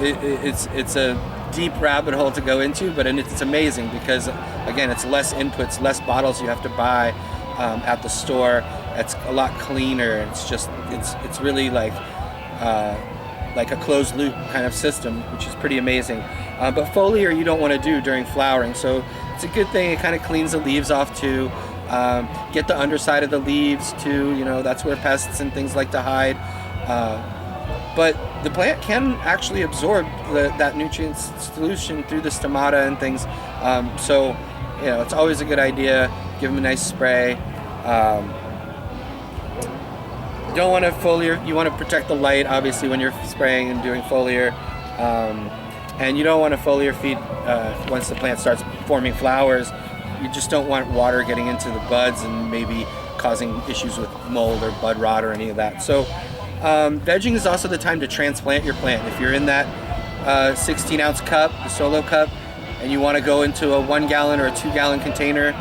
it's a deep rabbit hole to go into, but it's amazing because, again, it's less inputs, less bottles you have to buy at the store. It's a lot cleaner. It's really like a closed loop kind of system, which is pretty amazing. But foliar you don't want to do during flowering, so it's a good thing. It kind of cleans the leaves off too. Get the underside of the leaves too. That's where pests and things like to hide. But the plant can actually absorb that nutrient solution through the stomata and things. So it's always a good idea. Give them a nice spray. You don't want to foliar. You want to protect the light, obviously, when you're spraying and doing foliar. And you don't want to foliar feed once the plant starts forming flowers. You just don't want water getting into the buds and maybe causing issues with mold or bud rot or any of that. So vegging is also the time to transplant your plant. If you're in that 16-ounce cup, the solo cup, and you want to go into a 1 gallon or a 2 gallon container,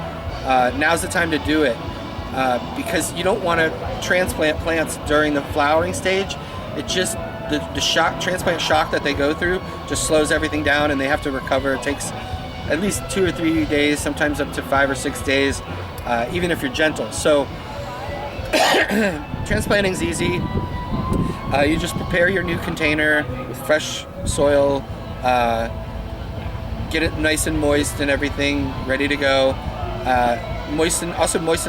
now's the time to do it. Because you don't want to transplant plants during the flowering stage. It just, the transplant shock that they go through just slows everything down, and they have to recover. It takes at least 2 or 3 days, sometimes up to 5 or 6 days, even if you're gentle. So transplanting is easy. You just prepare your new container with fresh soil, get it nice and moist and everything ready to go. Moisten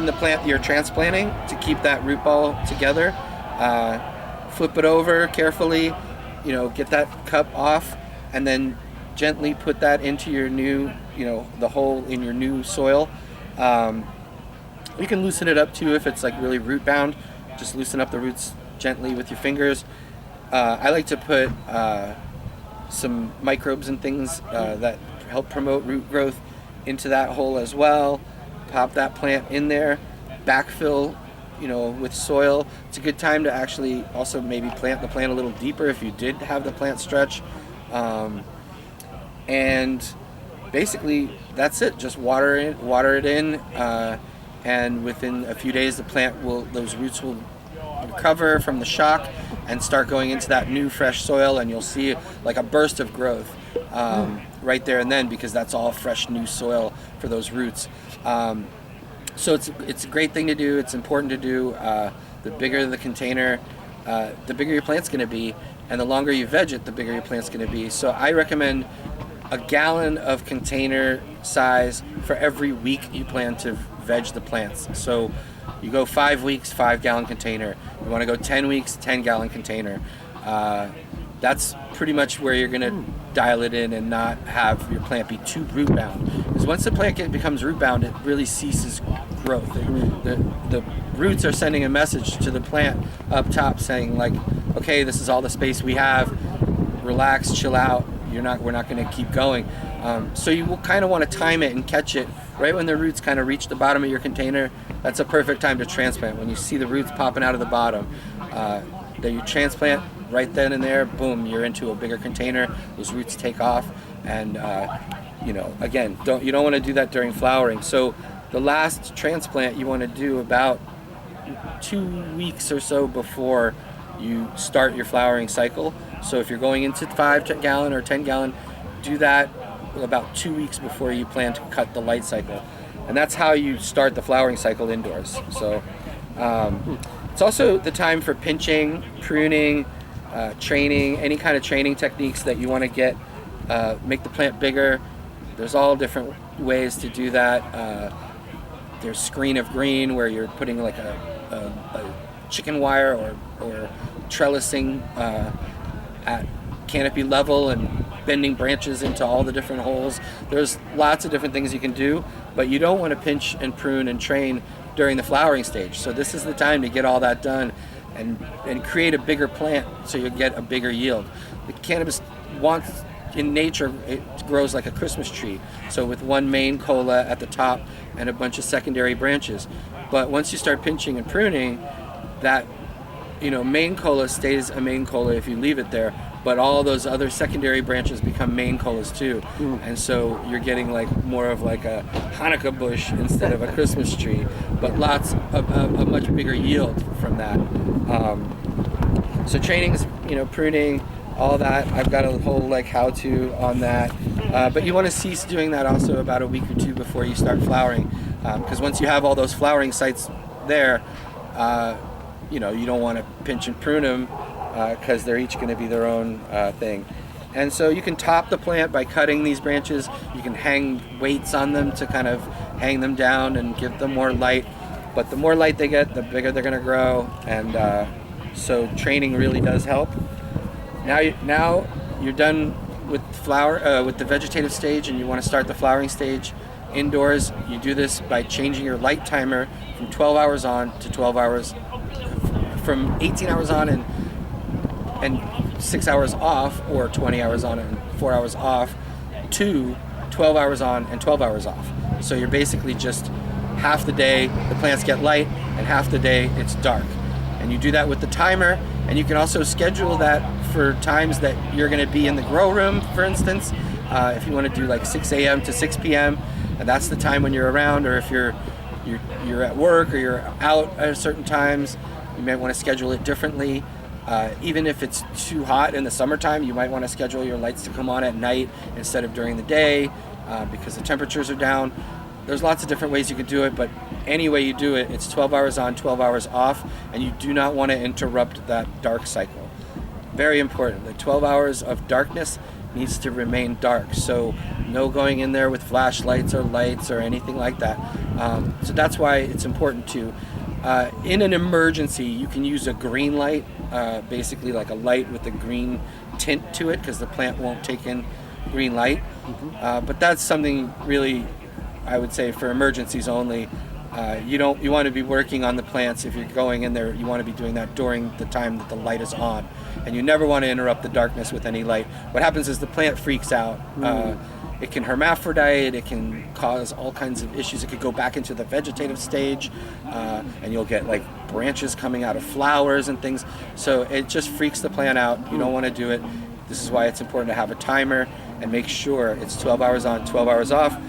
the plant you're transplanting to keep that root ball together. Flip it over carefully, get that cup off, and then gently put that into your new, the hole in your new soil. You can loosen it up too if it's like really root bound. Just loosen up the roots gently with your fingers. I like to put some microbes and things that help promote root growth into that hole as well. Pop that plant in there, backfill, with soil. It's a good time to actually also maybe plant the plant a little deeper if you did have the plant stretch. And basically that's it. Just water it in, and within a few days those roots will recover from the shock and start going into that new fresh soil, and you'll see like a burst of growth right there and then, because that's all fresh new soil for those roots. So it's a great thing to do. It's important to do. The bigger the container, the bigger your plant's going to be, and the longer you veg it, the bigger your plant's going to be. So I recommend a gallon of container size for every week you plan to veg the plants. So you go 5 weeks, 5 gallon container. You want to go 10 weeks, 10 gallon container. That's pretty much where you're going to dial it in and not have your plant be too root bound. Because once the plant becomes root bound, it really ceases growth. The roots are sending a message to the plant up top saying like, okay, this is all the space we have. Relax, chill out. We're not going to keep going. So you will kind of want to time it and catch it right when the roots kind of reach the bottom of your container. That's a perfect time to transplant. When you see the roots popping out of the bottom, that you transplant right then and there. Boom, you're into a bigger container. Those roots take off, and again, you don't want to do that during flowering. So the last transplant you want to do about 2 weeks or so before you start your flowering cycle. So if you're going into 5 gallon or 10 gallon, do that about 2 weeks before you plan to cut the light cycle. And that's how you start the flowering cycle indoors. So it's also the time for pinching, pruning, training, any kind of training techniques that you want to get, make the plant bigger. There's all different ways to do that. There's screen of green, where you're putting like a chicken wire or trellising at canopy level and bending branches into all the different holes. There's lots of different things you can do, but you don't want to pinch and prune and train during the flowering stage. So this is the time to get all that done and create a bigger plant so you get a bigger yield. The cannabis wants, in nature, it grows like a Christmas tree. So with one main cola at the top and a bunch of secondary branches. But once you start pinching and pruning, that main cola stays a main cola if you leave it there, but all those other secondary branches become main colas too. And so you're getting like more of like a Hanukkah bush instead of a Christmas tree, but lots of a much bigger yield from that. So trainings, pruning, all that, I've got a whole like how-to on that. But you want to cease doing that also about a week or two before you start flowering, because once you have all those flowering sites there, you don't want to pinch and prune them, because they're each going to be their own thing. And so you can top the plant by cutting these branches. You can hang weights on them to kind of hang them down and give them more light. But the more light they get, the bigger they're going to grow. And so training really does help. Now you're done with with the vegetative stage, and you want to start the flowering stage indoors. You do this by changing your light timer from 12 hours on to 12 hours, from 18 hours on and 6 hours off, or 20 hours on and 4 hours off, to 12 hours on and 12 hours off. So you're basically just half the day the plants get light and half the day it's dark. And you do that with the timer, and you can also schedule that for times that you're going to be in the grow room, for instance. If you want to do like 6 a.m. to 6 p.m., and that's the time when you're around, or if you're at work or you're out at certain times, you might want to schedule it differently. Even if it's too hot in the summertime, you might want to schedule your lights to come on at night instead of during the day, because the temperatures are down. There's lots of different ways you can do it, but any way you do it, it's 12 hours on, 12 hours off, and you do not want to interrupt that dark cycle. Very important. The 12 hours of darkness needs to remain dark, so no going in there with flashlights or lights or anything like that. So that's why it's important to, in an emergency, you can use a green light, basically like a light with a green tint to it, because the plant won't take in green light. But that's something really, I would say, for emergencies only. You want to be working on the plants. If you're going in there, you want to be doing that during the time that the light is on, and you never want to interrupt the darkness with any light. What happens is the plant freaks out. It can hermaphrodite, it can cause all kinds of issues. It could go back into the vegetative stage, and you'll get like branches coming out of flowers and things. So it just freaks the plant out. You don't want to do it. This is why it's important to have a timer and make sure it's 12 hours on, 12 hours off.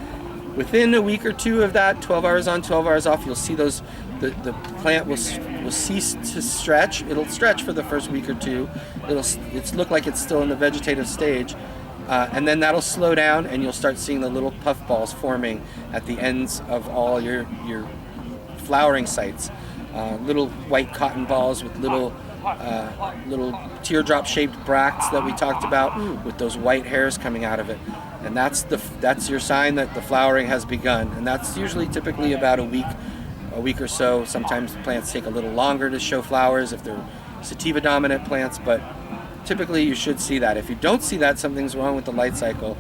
Within a week or two of that, 12 hours on, 12 hours off, you'll see the plant will cease to stretch. It'll stretch for the first week or two. It's look like it's still in the vegetative stage. And then that'll slow down, and you'll start seeing the little puff balls forming at the ends of all your flowering sites. Little white cotton balls with little teardrop-shaped bracts that we talked about, with those white hairs coming out of it. And that's your sign that the flowering has begun. And that's usually typically about a week or so. Sometimes plants take a little longer to show flowers if they're sativa-dominant plants, but typically you should see that. If you don't see that, something's wrong with the light cycle.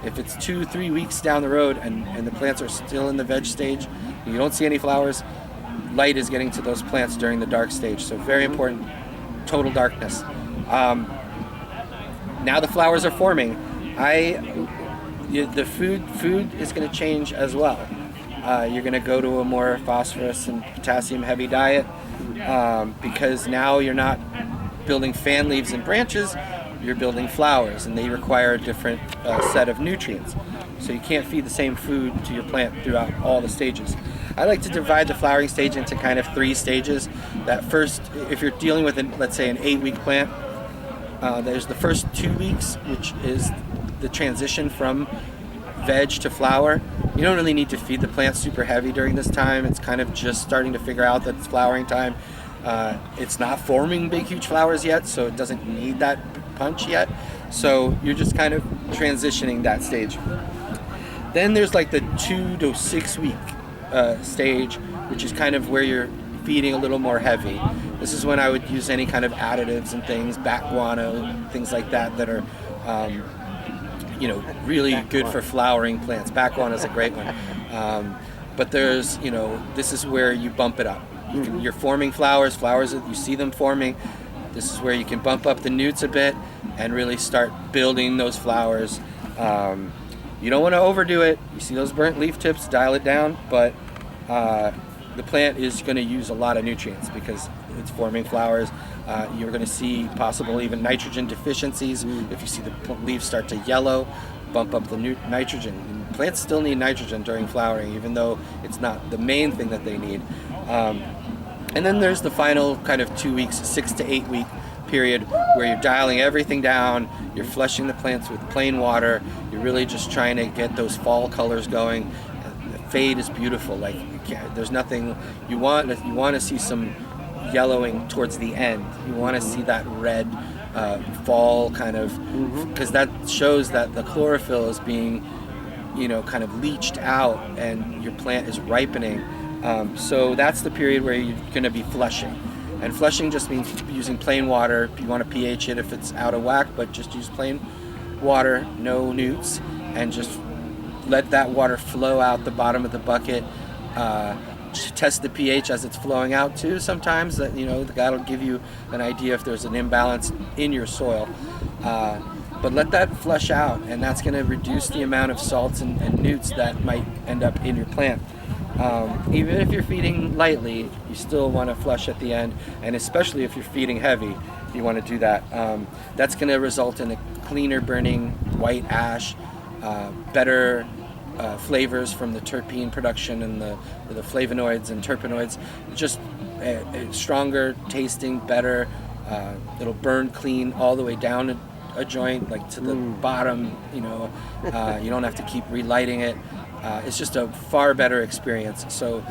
If it's 2-3 weeks down the road and the plants are still in the veg stage, and you don't see any flowers, light is getting to those plants during the dark stage. So very important, total darkness. Now the flowers are forming. The food is going to change as well. You're going to go to a more phosphorus and potassium heavy diet, because now you're not building fan leaves and branches, you're building flowers, and they require a different set of nutrients. So you can't feed the same food to your plant throughout all the stages. I like to divide the flowering stage into kind of 3 stages. That first, if you're dealing with, let's say, an 8-week plant, there's the first 2 weeks, which is the transition from veg to flower. You don't really need to feed the plant super heavy during this time. It's kind of just starting to figure out that it's flowering time. It's not forming big, huge flowers yet, so it doesn't need that punch yet. So you're just kind of transitioning that stage. Then there's like the 2 to 6 week stage, which is kind of where you're feeding a little more heavy. This is when I would use any kind of additives and things, bat guano, things like that are really good for flowering plants. Bat guano is a great one. But there's, this is where you bump it up. You're forming flowers, you see them forming. This is where you can bump up the newts a bit and really start building those flowers. You don't want to overdo it. You see those burnt leaf tips, dial it down, but the plant is going to use a lot of nutrients because it's forming flowers. You're going to see possible even nitrogen deficiencies. If you see the leaves start to yellow, bump up the nitrogen. And plants still need nitrogen during flowering, even though it's not the main thing that they need. And then there's the final kind of 2 weeks, 6 to 8 week period where you're dialing everything down, you're flushing the plants with plain water, you're really just trying to get those fall colors going. The fade is beautiful, like there's nothing, you want to see some yellowing towards the end. You want to see that red fall kind of, because that shows that the chlorophyll is being, kind of leached out and your plant is ripening. So that's the period where you're going to be flushing. And flushing just means using plain water. You want to pH it if it's out of whack, but just use plain water, no newts, and just let that water flow out the bottom of the bucket. Test the pH as it's flowing out too. Sometimes that'll give you an idea if there's an imbalance in your soil. But let that flush out, and that's going to reduce the amount of salts and newts that might end up in your plant. Even if you're feeding lightly, you still want to flush at the end, and especially if you're feeding heavy, you want to do that. That's going to result in a cleaner burning white ash, better flavors from the terpene production and the flavonoids and terpenoids, just stronger tasting, better. It'll burn clean all the way down a joint, like to the bottom. You don't have to keep relighting it. It's just a far better experience. So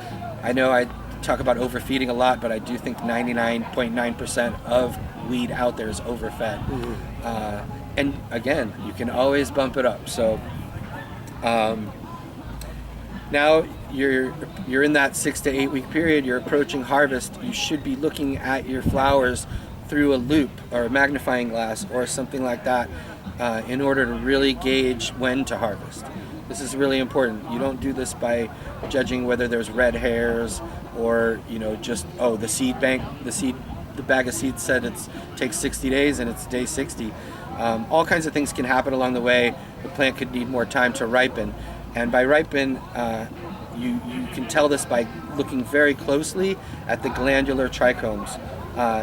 I know I talk about overfeeding a lot, but I do think 99.9% of weed out there is overfed. And again, you can always bump it up. So now you're in that 6 to 8 week period, you're approaching harvest. You should be looking at your flowers through a loop or a magnifying glass or something like that in order to really gauge when to harvest. This is really important. You don't do this by judging whether there's red hairs or just the bag of seeds said it takes 60 days and it's day 60. All kinds of things can happen along the way. The plant could need more time to ripen, and by ripen, you can tell this by looking very closely at the glandular trichomes.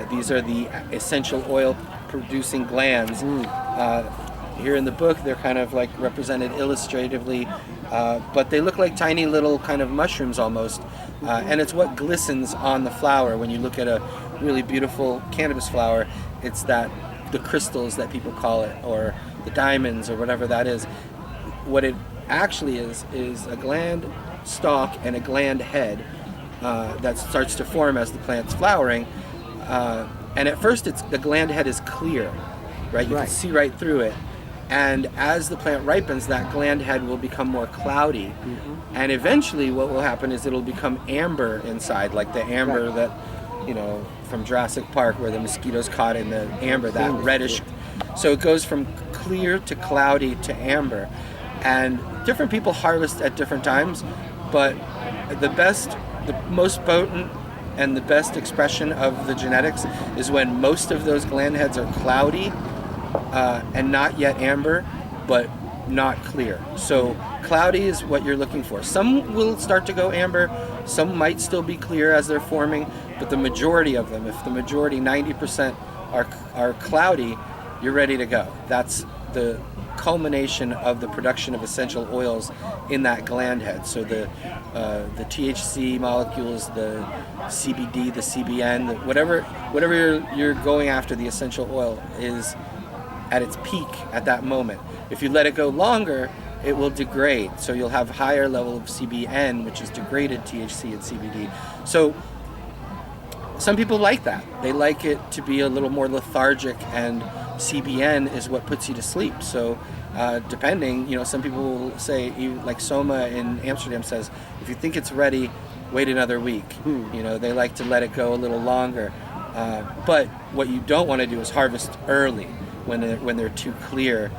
These are the essential oil producing glands. Here in the book, they're kind of like represented illustratively, but they look like tiny little kind of mushrooms almost. And it's what glistens on the flower. When you look at a really beautiful cannabis flower, it's the crystals that people call it, or the diamonds, or whatever that is. What it actually is a gland stalk and a gland head that starts to form as the plant's flowering. And at first, the gland head is clear, right? You can see right through it. And as the plant ripens, that gland head will become more cloudy. And eventually what will happen is it'll become amber inside, like the amber that, from Jurassic Park, where the mosquitoes caught in the amber, that reddish. So it goes from clear to cloudy to amber. And different people harvest at different times, but the most potent and the best expression of the genetics is when most of those gland heads are cloudy and not yet amber, but not clear. So cloudy is what you're looking for. Some will start to go amber, some might still be clear as they're forming, but the majority of them, if the majority, 90% are cloudy, you're ready to go. That's the culmination of the production of essential oils in that gland head. So the THC molecules, the CBD, the CBN, whatever you're going after, the essential oil is at its peak at that moment. If you let it go longer, it will degrade. So you'll have higher level of CBN, which is degraded THC and CBD. So some people like that. They like it to be a little more lethargic, and CBN is what puts you to sleep. So depending, some people will say, like Soma in Amsterdam says, if you think it's ready, wait another week. They like to let it go a little longer. But what you don't want to do is harvest early when they're too clear,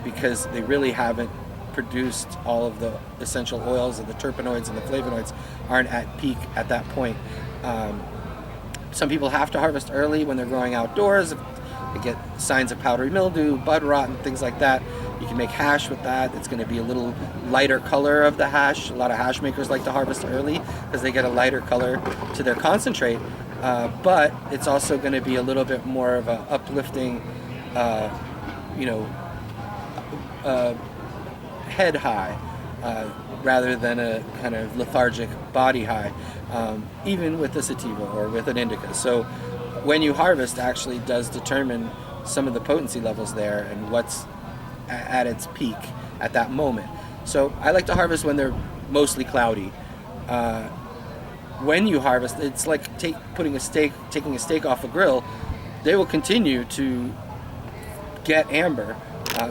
because they really haven't produced all of the essential oils, and the terpenoids and the flavonoids aren't at peak at that point. Some people have to harvest early when they're growing outdoors. If they get signs of powdery mildew, bud rot, and things like that, you can make hash with that. It's going to be a little lighter color of the hash. A lot of hash makers like to harvest early because they get a lighter color to their concentrate. But it's also going to be a little bit more of a uplifting, head high, rather than a kind of lethargic body high, even with the sativa or with an indica. So when you harvest actually does determine some of the potency levels there and what's at its peak at that moment. So I like to harvest when they're mostly cloudy. When you harvest, it's like taking a steak off a grill. They will continue to get amber.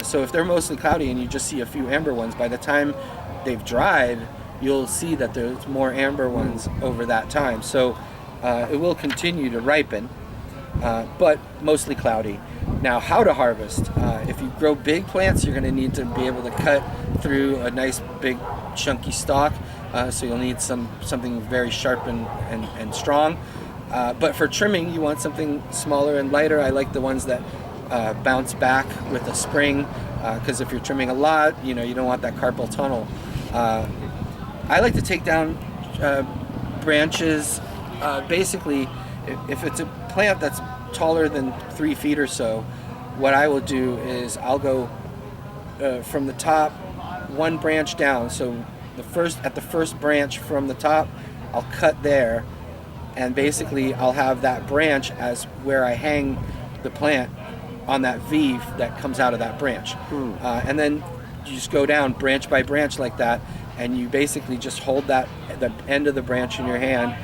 So if they're mostly cloudy and you just see a few amber ones, by the time they've dried, you'll see that there's more amber ones over that time. So it will continue to ripen, but mostly cloudy. Now, how to harvest? If you grow big plants, you're going to need to be able to cut through a nice big chunky stalk. So you'll need something very sharp and strong. But for trimming, you want something smaller and lighter. I like the ones that bounce back with a spring, because if you're trimming a lot, you don't want that carpal tunnel. I like to take down branches. Basically, if it's a plant that's taller than 3 feet or so, what I will do is I'll go from the top 1 branch down. So at the first branch from the top, I'll cut there, and basically I'll have that branch as where I hang the plant on that V that comes out of that branch. And then you just go down branch by branch like that, and you basically just hold the end of the branch in your hand.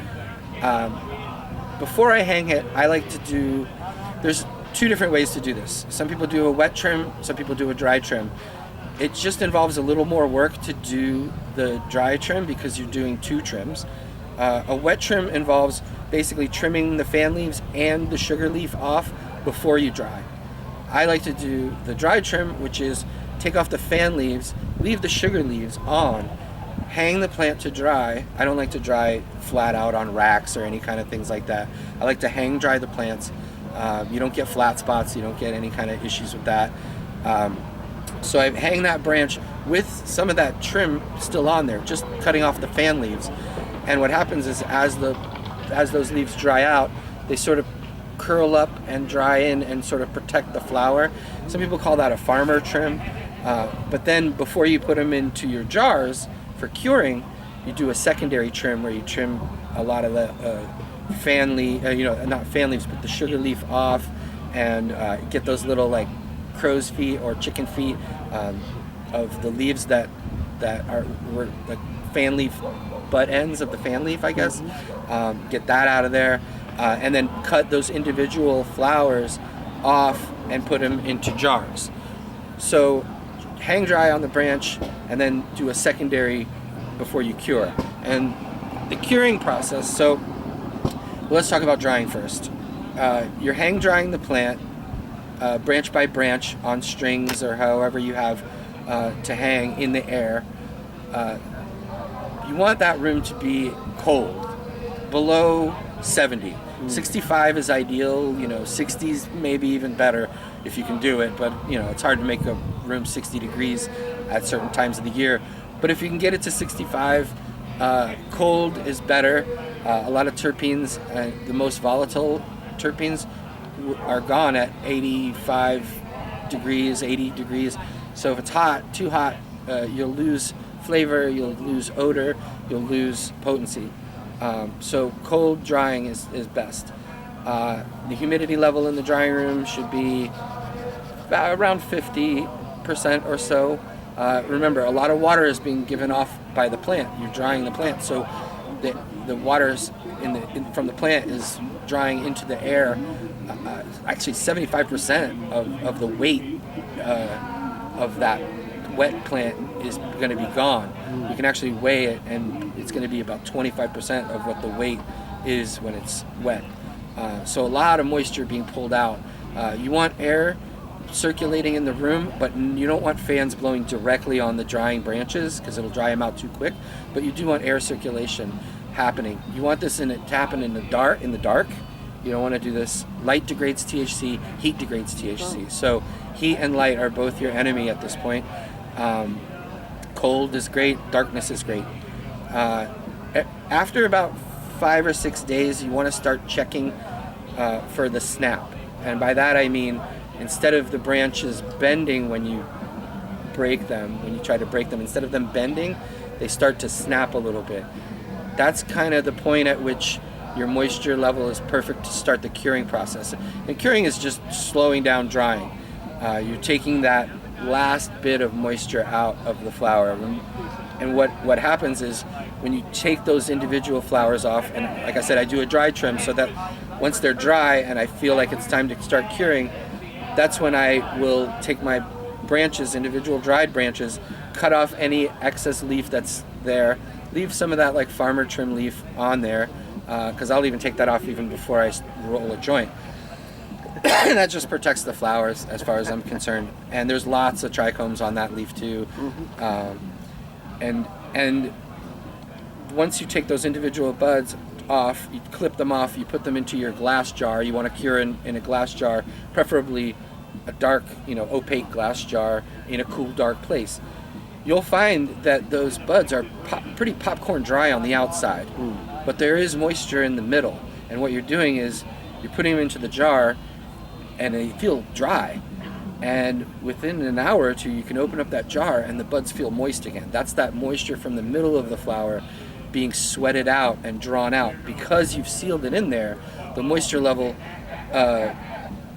Before I hang it, I like to do, there's 2 different ways to do this. Some people do a wet trim, some people do a dry trim. It just involves a little more work to do the dry trim because you're doing 2 trims. A wet trim involves basically trimming the fan leaves and the sugar leaf off before you dry. I like to do the dry trim, which is take off the fan leaves, leave the sugar leaves on, hang the plant to dry. I don't like to dry flat out on racks or any kind of things like that. I like to hang dry the plants. You don't get flat spots, you don't get any kind of issues with that. So I hang that branch with some of that trim still on there, just cutting off the fan leaves. And what happens is as those leaves dry out, they sort of curl up and dry in and sort of protect the flower. Some people call that a farmer trim. But then before you put them into your jars for curing, you do a secondary trim where you trim a lot of the fan leaf, not fan leaves, but the sugar leaf off, and get those little like crow's feet or chicken feet of the leaves that were like fan leaf butt ends of the fan leaf, I guess. Get that out of there, and then cut those individual flowers off and put them into jars. So hang dry on the branch and then do a secondary before you cure. And the curing process, so let's talk about drying first. You're hang drying the plant branch by branch on strings or however you have to hang in the air. You want that room to be cold, below 70. 65 is ideal, 60s maybe even better if you can do it, but it's hard to make a room 60 degrees at certain times of the year. But if you can get it to 65, cold is better. A lot of terpenes, the most volatile terpenes, are gone at 85 degrees, 80 degrees. So if it's hot, too hot, you'll lose flavor, you'll lose odor, you'll lose potency. So cold drying is best. The humidity level in the drying room should be around 50% or so. Remember, a lot of water is being given off by the plant. You're drying the plant, so the water's from the plant is drying into the air. Actually, 75% of the weight of that wet plant is going to be gone. You can actually weigh it, and it's going to be about 25% of what the weight is when it's wet. So a lot of moisture being pulled out. You want air circulating in the room, but you don't want fans blowing directly on the drying branches because it'll dry them out too quick. But you do want air circulation happening. You want this to happen in the dark. You don't want to do this. Light degrades THC, heat degrades THC. So heat and light are both your enemy at this point. Cold is great, darkness is great. After about 5 or 6 days, you want to start checking for the snap. And by that I mean, instead of the branches bending when you break them, when you try to break them, instead of them bending, they start to snap a little bit. That's kind of the point at which your moisture level is perfect to start the curing process. And curing is just slowing down drying. You're taking that last bit of moisture out of the flower. And what happens is when you take those individual flowers off, and like I said, I do a dry trim so that once they're dry and I feel like it's time to start curing, that's when I will take my branches, individual dried branches, cut off any excess leaf that's there, leave some of that like farmer trim leaf on there, because I'll even take that off even before I roll a joint. That just protects the flowers as far as I'm concerned. And there's lots of trichomes on that leaf too. And once you take those individual buds off, you clip them off, you put them into your glass jar. You want to cure in a glass jar, preferably a dark, opaque glass jar in a cool, dark place. You'll find that those buds are pretty popcorn dry on the outside, but there is moisture in the middle. And what you're doing is you're putting them into the jar and they feel dry. And within an hour or two, you can open up that jar and the buds feel moist again. That's that moisture from the middle of the flower being sweated out and drawn out. Because you've sealed it in there, the moisture level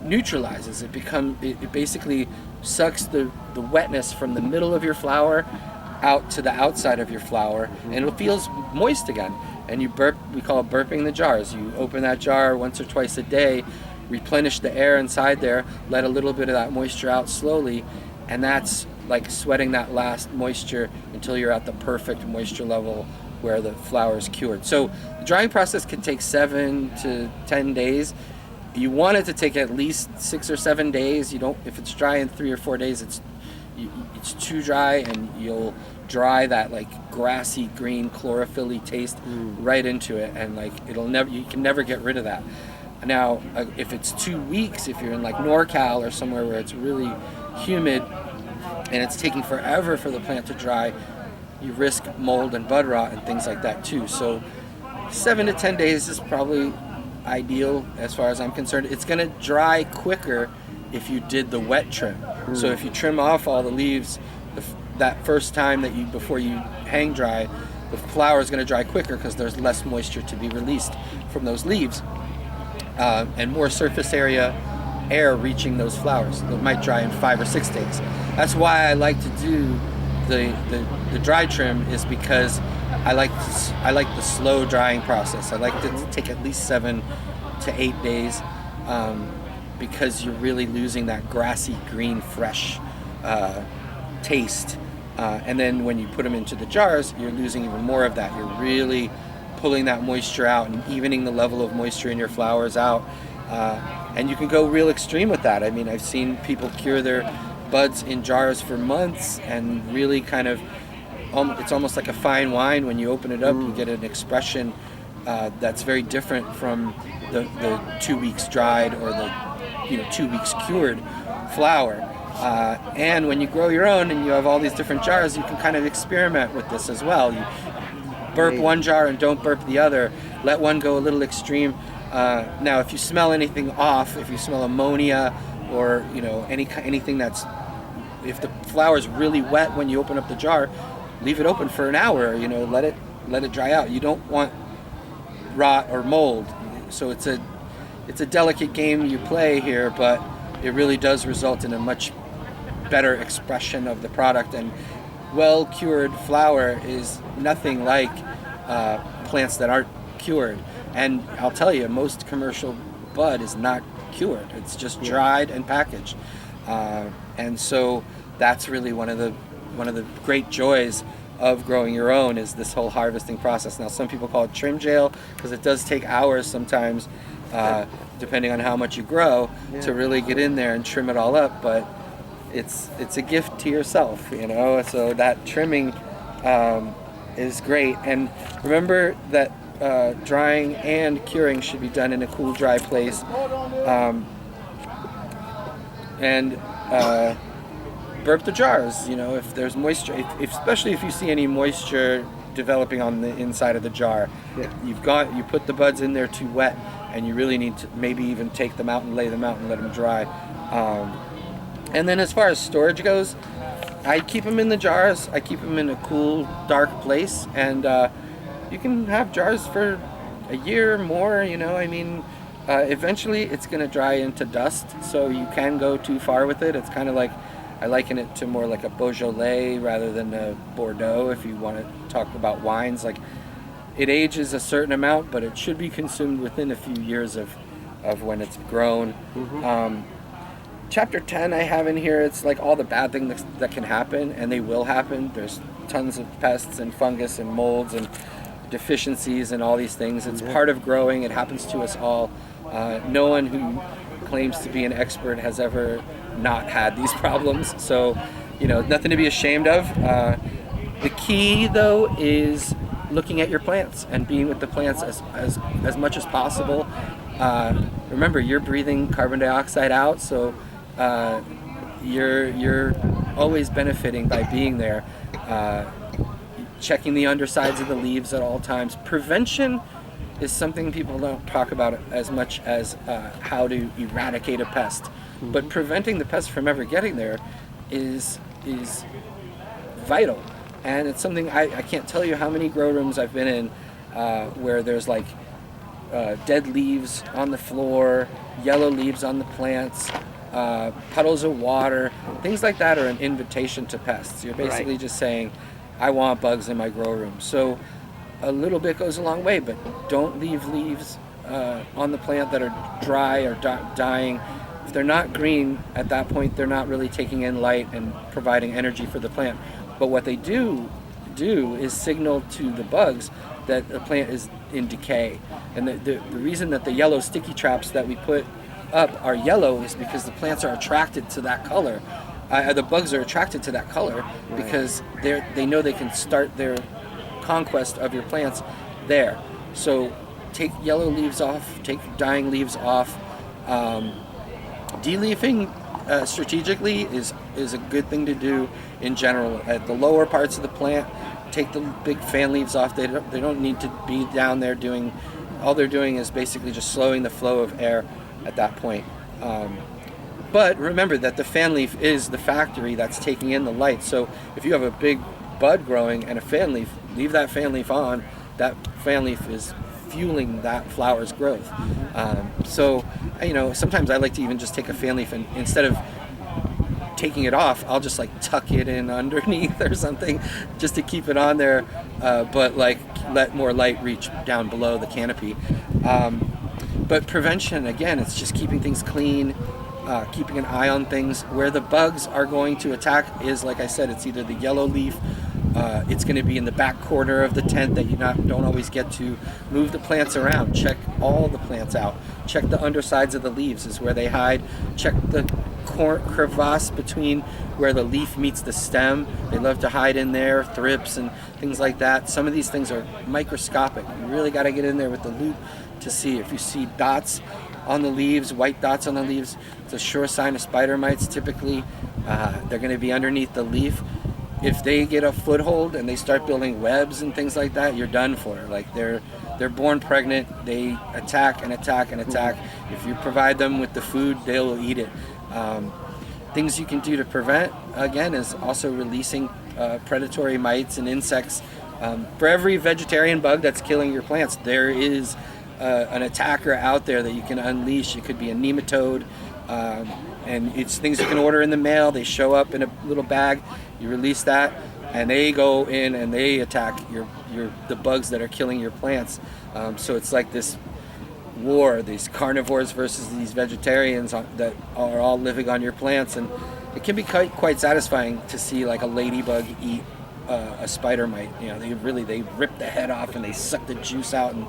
neutralizes. It basically sucks the wetness from the middle of your flower out to the outside of your flower, and it feels moist again. And you burp, we call it burping the jars. You open that jar once or twice a day, replenish the air inside there, let a little bit of that moisture out slowly, and that's like sweating that last moisture until you're at the perfect moisture level where the flower is cured. So the drying process can take 7 to 10 days. You want it to take at least 6 or 7 days. You don't, if it's dry in 3 or 4 days, it's too dry, and you'll dry that like grassy green chlorophyll-y taste right into it, and like you can never get rid of that. Now, if it's 2 weeks, if you're in like NorCal or somewhere where it's really humid and it's taking forever for the plant to dry, you risk mold and bud rot and things like that too. So 7 to 10 days is probably ideal as far as I'm concerned. It's going to dry quicker if you did the wet trim. So if you trim off all the leaves that first time before you hang dry, the flower is going to dry quicker because there's less moisture to be released from those leaves. And more surface area air reaching those flowers. It might dry in 5 or 6 days. That's why I like to do the dry trim, is because I like the slow drying process. I like it to take at least 7 to 8 days, because you're really losing that grassy green fresh taste. And then when you put them into the jars, you're losing even more of that. You're really pulling that moisture out and evening the level of moisture in your flowers out. And you can go real extreme with that. I mean, I've seen people cure their buds in jars for months and really kind of, it's almost like a fine wine. When you open it up, you get an expression that's very different from the 2 weeks dried or the 2 weeks cured flower. And when you grow your own and you have all these different jars, you can kind of experiment with this as well. You burp one jar and don't burp the other. Let one go a little extreme. Now, if you smell anything off, if you smell ammonia or anything that's, if the flower's really wet when you open up the jar, leave it open for an hour. Let it dry out. You don't want rot or mold. So it's a delicate game you play here, but it really does result in a much better expression of the product. And well-cured flower is nothing like plants that aren't cured. And I'll tell you, most commercial bud is not cured. It's just dried and packaged. And so that's really one of the great joys of growing your own, is this whole harvesting process. Now, some people call it trim jail because it does take hours sometimes, depending on how much you grow, to really get in there and trim it all up. But it's a gift to yourself, So that trimming is great. And remember that drying and curing should be done in a cool, dry place. And burp the jars, if there's moisture, especially if you see any moisture developing on the inside of the jar. You put the buds in there too wet, and you really need to maybe even take them out and lay them out and let them dry. And then as far as storage goes, I keep them in the jars. I keep them in a cool, dark place, and you can have jars for a year or more. Eventually it's going to dry into dust, so you can go too far with it. It's kind of like, I liken it to more like a Beaujolais rather than a Bordeaux, if you want to talk about wines. Like, it ages a certain amount, but it should be consumed within a few years of when it's grown. Chapter 10 I have in here, it's like all the bad things that can happen, and they will happen. There's tons of pests and fungus and molds and deficiencies and all these things. It's part of growing. It happens to us all. No one who claims to be an expert has ever not had these problems. So, nothing to be ashamed of. The key, though, is looking at your plants and being with the plants as much as possible. Remember, you're breathing carbon dioxide out, so you're always benefiting by being there. Checking the undersides of the leaves at all times. Prevention is something people don't talk about as much as how to eradicate a pest. But preventing the pest from ever getting there is vital. And it's something I can't tell you how many grow rooms I've been in where there's like dead leaves on the floor, yellow leaves on the plants, puddles of water. Things like that are an invitation to pests. You're basically just saying, I want bugs in my grow room. So a little bit goes a long way, but don't leave leaves on the plant that are dry or dying. If they're not green, at that point, they're not really taking in light and providing energy for the plant. But what they do is signal to the bugs that the plant is in decay. And the reason that the yellow sticky traps that we put up are yellow is because the plants are attracted to that color. The bugs are attracted to that color because they know they can start their conquest of your plants there. So take yellow leaves off, take dying leaves off. Deleafing strategically is a good thing to do in general. At the lower parts of the plant, take the big fan leaves off. They don't need to be down there doing. All they're doing is basically just slowing the flow of air at that point. But remember that the fan leaf is the factory that's taking in the light. So if you have a big bud growing and a fan leaf, leave that fan leaf on. That fan leaf is fueling that flower's growth. So sometimes I like to even just take a fan leaf and instead of taking it off, I'll just like tuck it in underneath or something just to keep it on there, but like let more light reach down below the canopy. But prevention, again, it's just keeping things clean, keeping an eye on things. Where the bugs are going to attack is, like I said, it's either the yellow leaf, it's going to be in the back corner of the tent that you don't always get to. Move the plants around. Check all the plants out. Check the undersides of the leaves is where they hide. Check the crevasse between where the leaf meets the stem. They love to hide in there, thrips and things like that. Some of these things are microscopic. You really got to get in there with the loupe to see. If you see dots on the leaves, white dots on the leaves, it's a sure sign of spider mites. Typically, they're going to be underneath the leaf. If they get a foothold and they start building webs and things like that, you're done for. Like they're born pregnant. They attack and attack and attack. If you provide them with the food, they'll eat it. Things you can do to prevent, again, is also releasing predatory mites and insects. For every vegetarian bug that's killing your plants, there is an attacker out there that you can unleash. It could be a nematode, and it's things you can order in the mail. They show up in a little bag. You release that, and they go in and they attack the bugs that are killing your plants. So it's like this war, these carnivores versus these vegetarians that are all living on your plants, and it can be quite satisfying to see like a ladybug eat a spider mite. They rip the head off and they suck the juice out and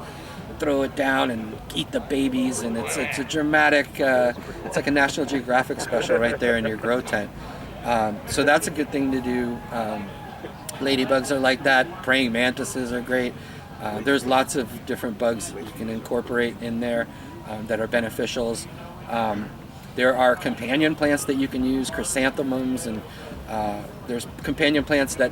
throw it down and eat the babies, and it's a dramatic, it's like a National Geographic special right there in your grow tent. So that's a good thing to do. Ladybugs are like that. Praying mantises are great. There's lots of different bugs that you can incorporate in there that are beneficials. There are companion plants that you can use, chrysanthemums, and there's companion plants that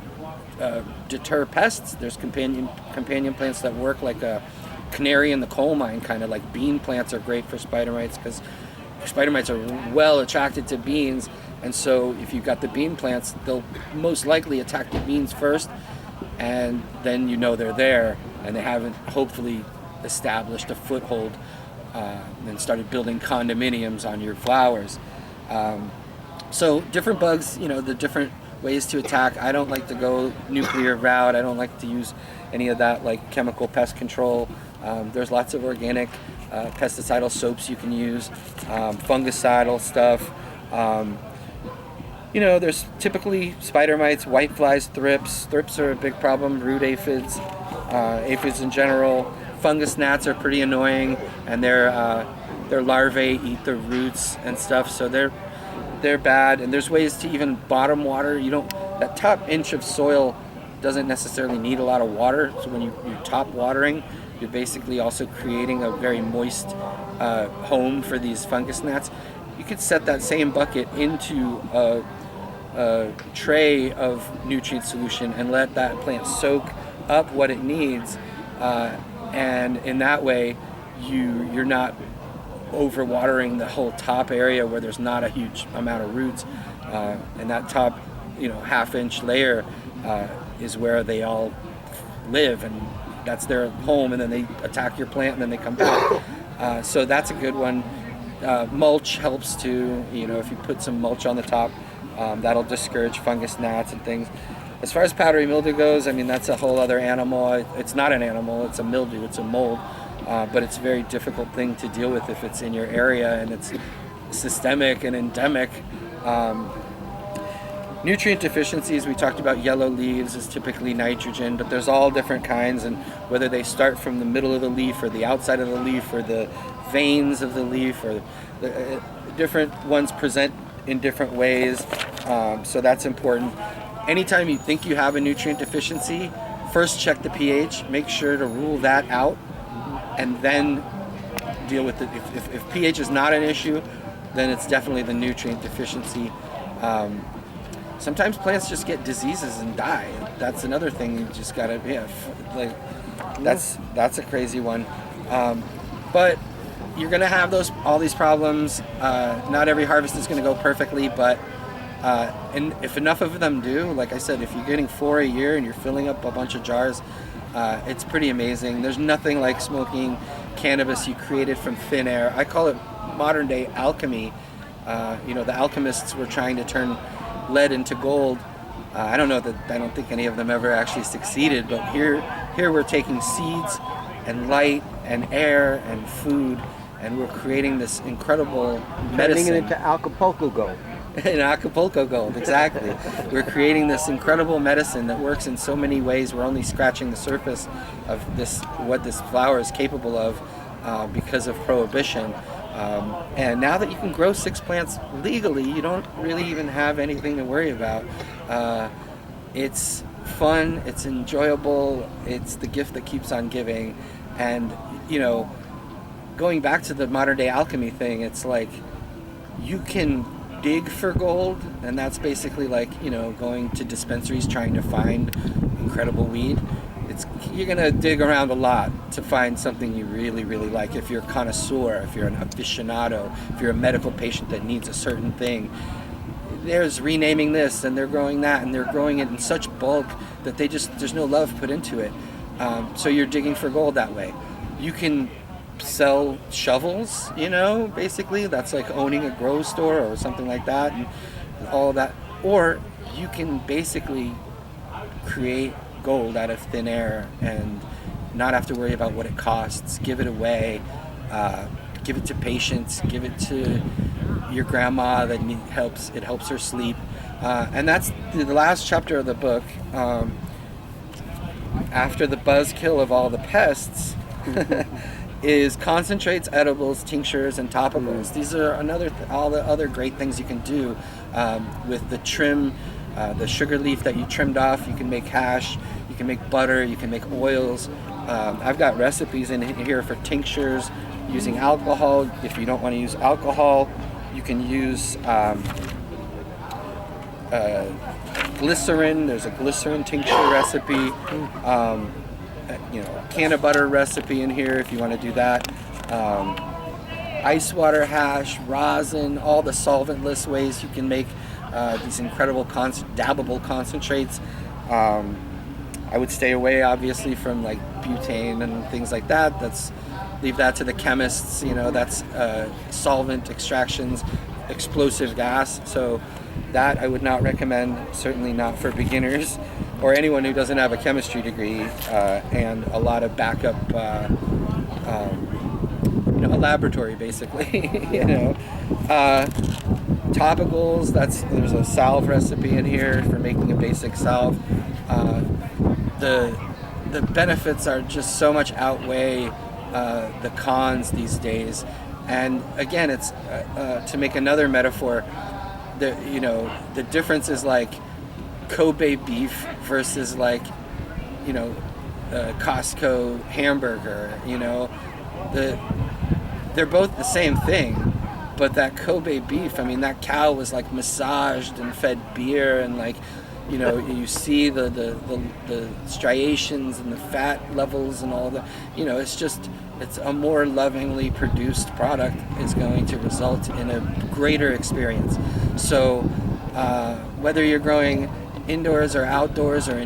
deter pests. There's companion plants that work like a canary in the coal mine, kind of like bean plants are great for spider mites because spider mites are well attracted to beans. And so if you've got the bean plants, they'll most likely attack the beans first, and then they're there, and they haven't hopefully established a foothold and started building condominiums on your flowers. So different bugs, the different ways to attack. I don't like to go nuclear route. I don't like to use any of that like chemical pest control. There's lots of organic pesticidal soaps you can use, fungicidal stuff. There's typically spider mites, whiteflies, thrips. Thrips are a big problem. Root aphids, aphids in general. Fungus gnats are pretty annoying, and their larvae eat the roots and stuff, so they're bad. And there's ways to even bottom water. That top inch of soil doesn't necessarily need a lot of water. So when you're top watering, you're basically also creating a very moist home for these fungus gnats. You could set that same bucket into a tray of nutrient solution and let that plant soak up what it needs, and in that way you're not overwatering the whole top area where there's not a huge amount of roots, and that top half-inch layer is where they all live, and that's their home, and then they attack your plant and then they come back. So that's a good one. Mulch helps too. If you put some mulch on the top, that'll discourage fungus gnats and things. As far as powdery mildew goes, that's a whole other animal. It's not an animal, it's a mildew, it's a mold, but it's a very difficult thing to deal with if it's in your area and it's systemic and endemic. Nutrient deficiencies, we talked about yellow leaves is typically nitrogen, but there's all different kinds, and whether they start from the middle of the leaf or the outside of the leaf or the veins of the leaf, or the different ones present in different ways, so that's important. Anytime you think you have a nutrient deficiency, first check the pH, make sure to rule that out, and then deal with it. If pH is not an issue, then it's definitely the nutrient deficiency. Sometimes plants just get diseases and die. That's another thing you just gotta, that's a crazy one. But you're gonna have all these problems. Not every harvest is gonna go perfectly, but and if enough of them do, like I said, if you're getting 4 a year and you're filling up a bunch of jars, it's pretty amazing. There's nothing like smoking cannabis you created from thin air. I call it modern day alchemy. The alchemists were trying to turn lead into gold. I don't think any of them ever actually succeeded, but here we're taking seeds and light and air and food, and we're creating this incredible medicine. Turning it into Acapulco gold. In Acapulco gold, exactly. We're creating this incredible medicine that works in so many ways. We're only scratching the surface of what this flower is capable of because of prohibition. And now that you can grow 6 plants legally, you don't really even have anything to worry about. It's fun, it's enjoyable, it's the gift that keeps on giving. And, going back to the modern day alchemy thing, it's like you can dig for gold, and that's basically like, going to dispensaries trying to find incredible weed. You're gonna dig around a lot to find something you really, really like. If you're a connoisseur, if you're an aficionado, if you're a medical patient that needs a certain thing, there's renaming this and they're growing that, and they're growing it in such bulk that there's no love put into it. So you're digging for gold that way. You can sell shovels, basically. That's like owning a grow store or something like that, and all of that. Or you can basically create gold out of thin air and not have to worry about what it costs. Give it away, give it to patients, give it to your grandma that it helps her sleep, and that's the last chapter of the book. After the buzzkill of all the pests is concentrates, edibles, tinctures, and topicals. These are all the other great things you can do with the trim. The sugar leaf that you trimmed off, you can make hash, you can make butter, you can make oils. I've got recipes in here for tinctures using alcohol. If you don't want to use alcohol, you can use glycerin. There's a glycerin tincture recipe. Can of butter recipe in here if you want to do that. Ice water hash, rosin, all the solventless ways you can make these incredible dabbable concentrates. I would stay away, obviously, from like butane and things like that. Leave that to the chemists. That's solvent extractions, explosive gas. So that I would not recommend. Certainly not for beginners or anyone who doesn't have a chemistry degree and a lot of backup. A laboratory, basically. topicals, there's a salve recipe in here for making a basic salve. The benefits are just so much outweigh the cons these days. And again, it's to make another metaphor. The difference is like Kobe beef versus like Costco hamburger. They're both the same thing, but that Kobe beef, I mean, that cow was like massaged and fed beer, and like, you see the striations and the fat levels and all the, it's a more lovingly produced product is going to result in a greater experience. So whether you're growing indoors or outdoors or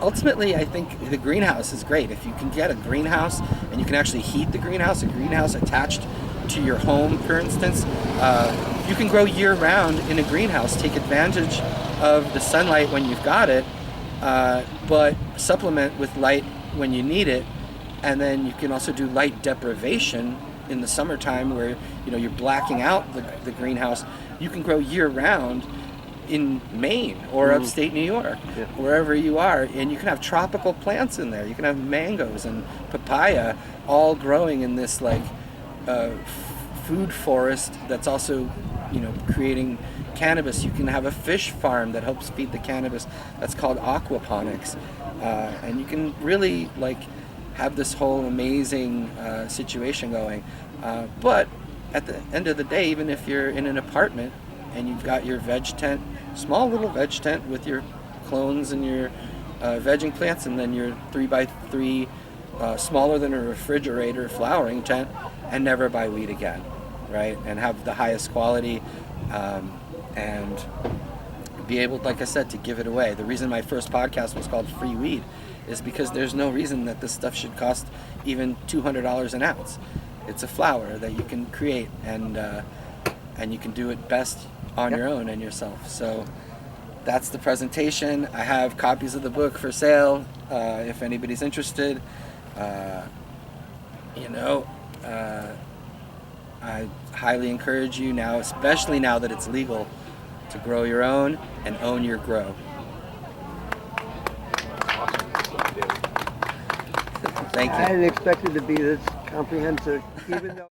ultimately, I think the greenhouse is great. If you can get a greenhouse and you can actually heat the greenhouse, a greenhouse attached to your home, for instance, you can grow year round in a greenhouse. Take advantage of the sunlight when you've got it, but supplement with light when you need it. And then you can also do light deprivation in the summertime where you're blacking out the greenhouse. You can grow year round in Maine or upstate New York, wherever you are, and you can have tropical plants in there. You can have mangoes and papaya all growing in this like food forest that's also creating cannabis. You can have a fish farm that helps feed the cannabis that's called aquaponics, and you can really like have this whole amazing situation going. But at the end of the day, even if you're in an apartment and you've got your veg tent, small little veg tent with your clones and your vegging plants, and then your 3x3 smaller than a refrigerator flowering tent, and never buy weed again, right? And have the highest quality, and be able, like I said, to give it away. The reason my first podcast was called Free Weed is because there's no reason that this stuff should cost even $200 an ounce. It's a flower that you can create, and you can do it best on your own and yourself. So that's the presentation. I have copies of the book for sale if anybody's interested. I highly encourage you now, especially now that it's legal, to grow your own and own your grow. Thank you. I didn't expect it to be this comprehensive, even though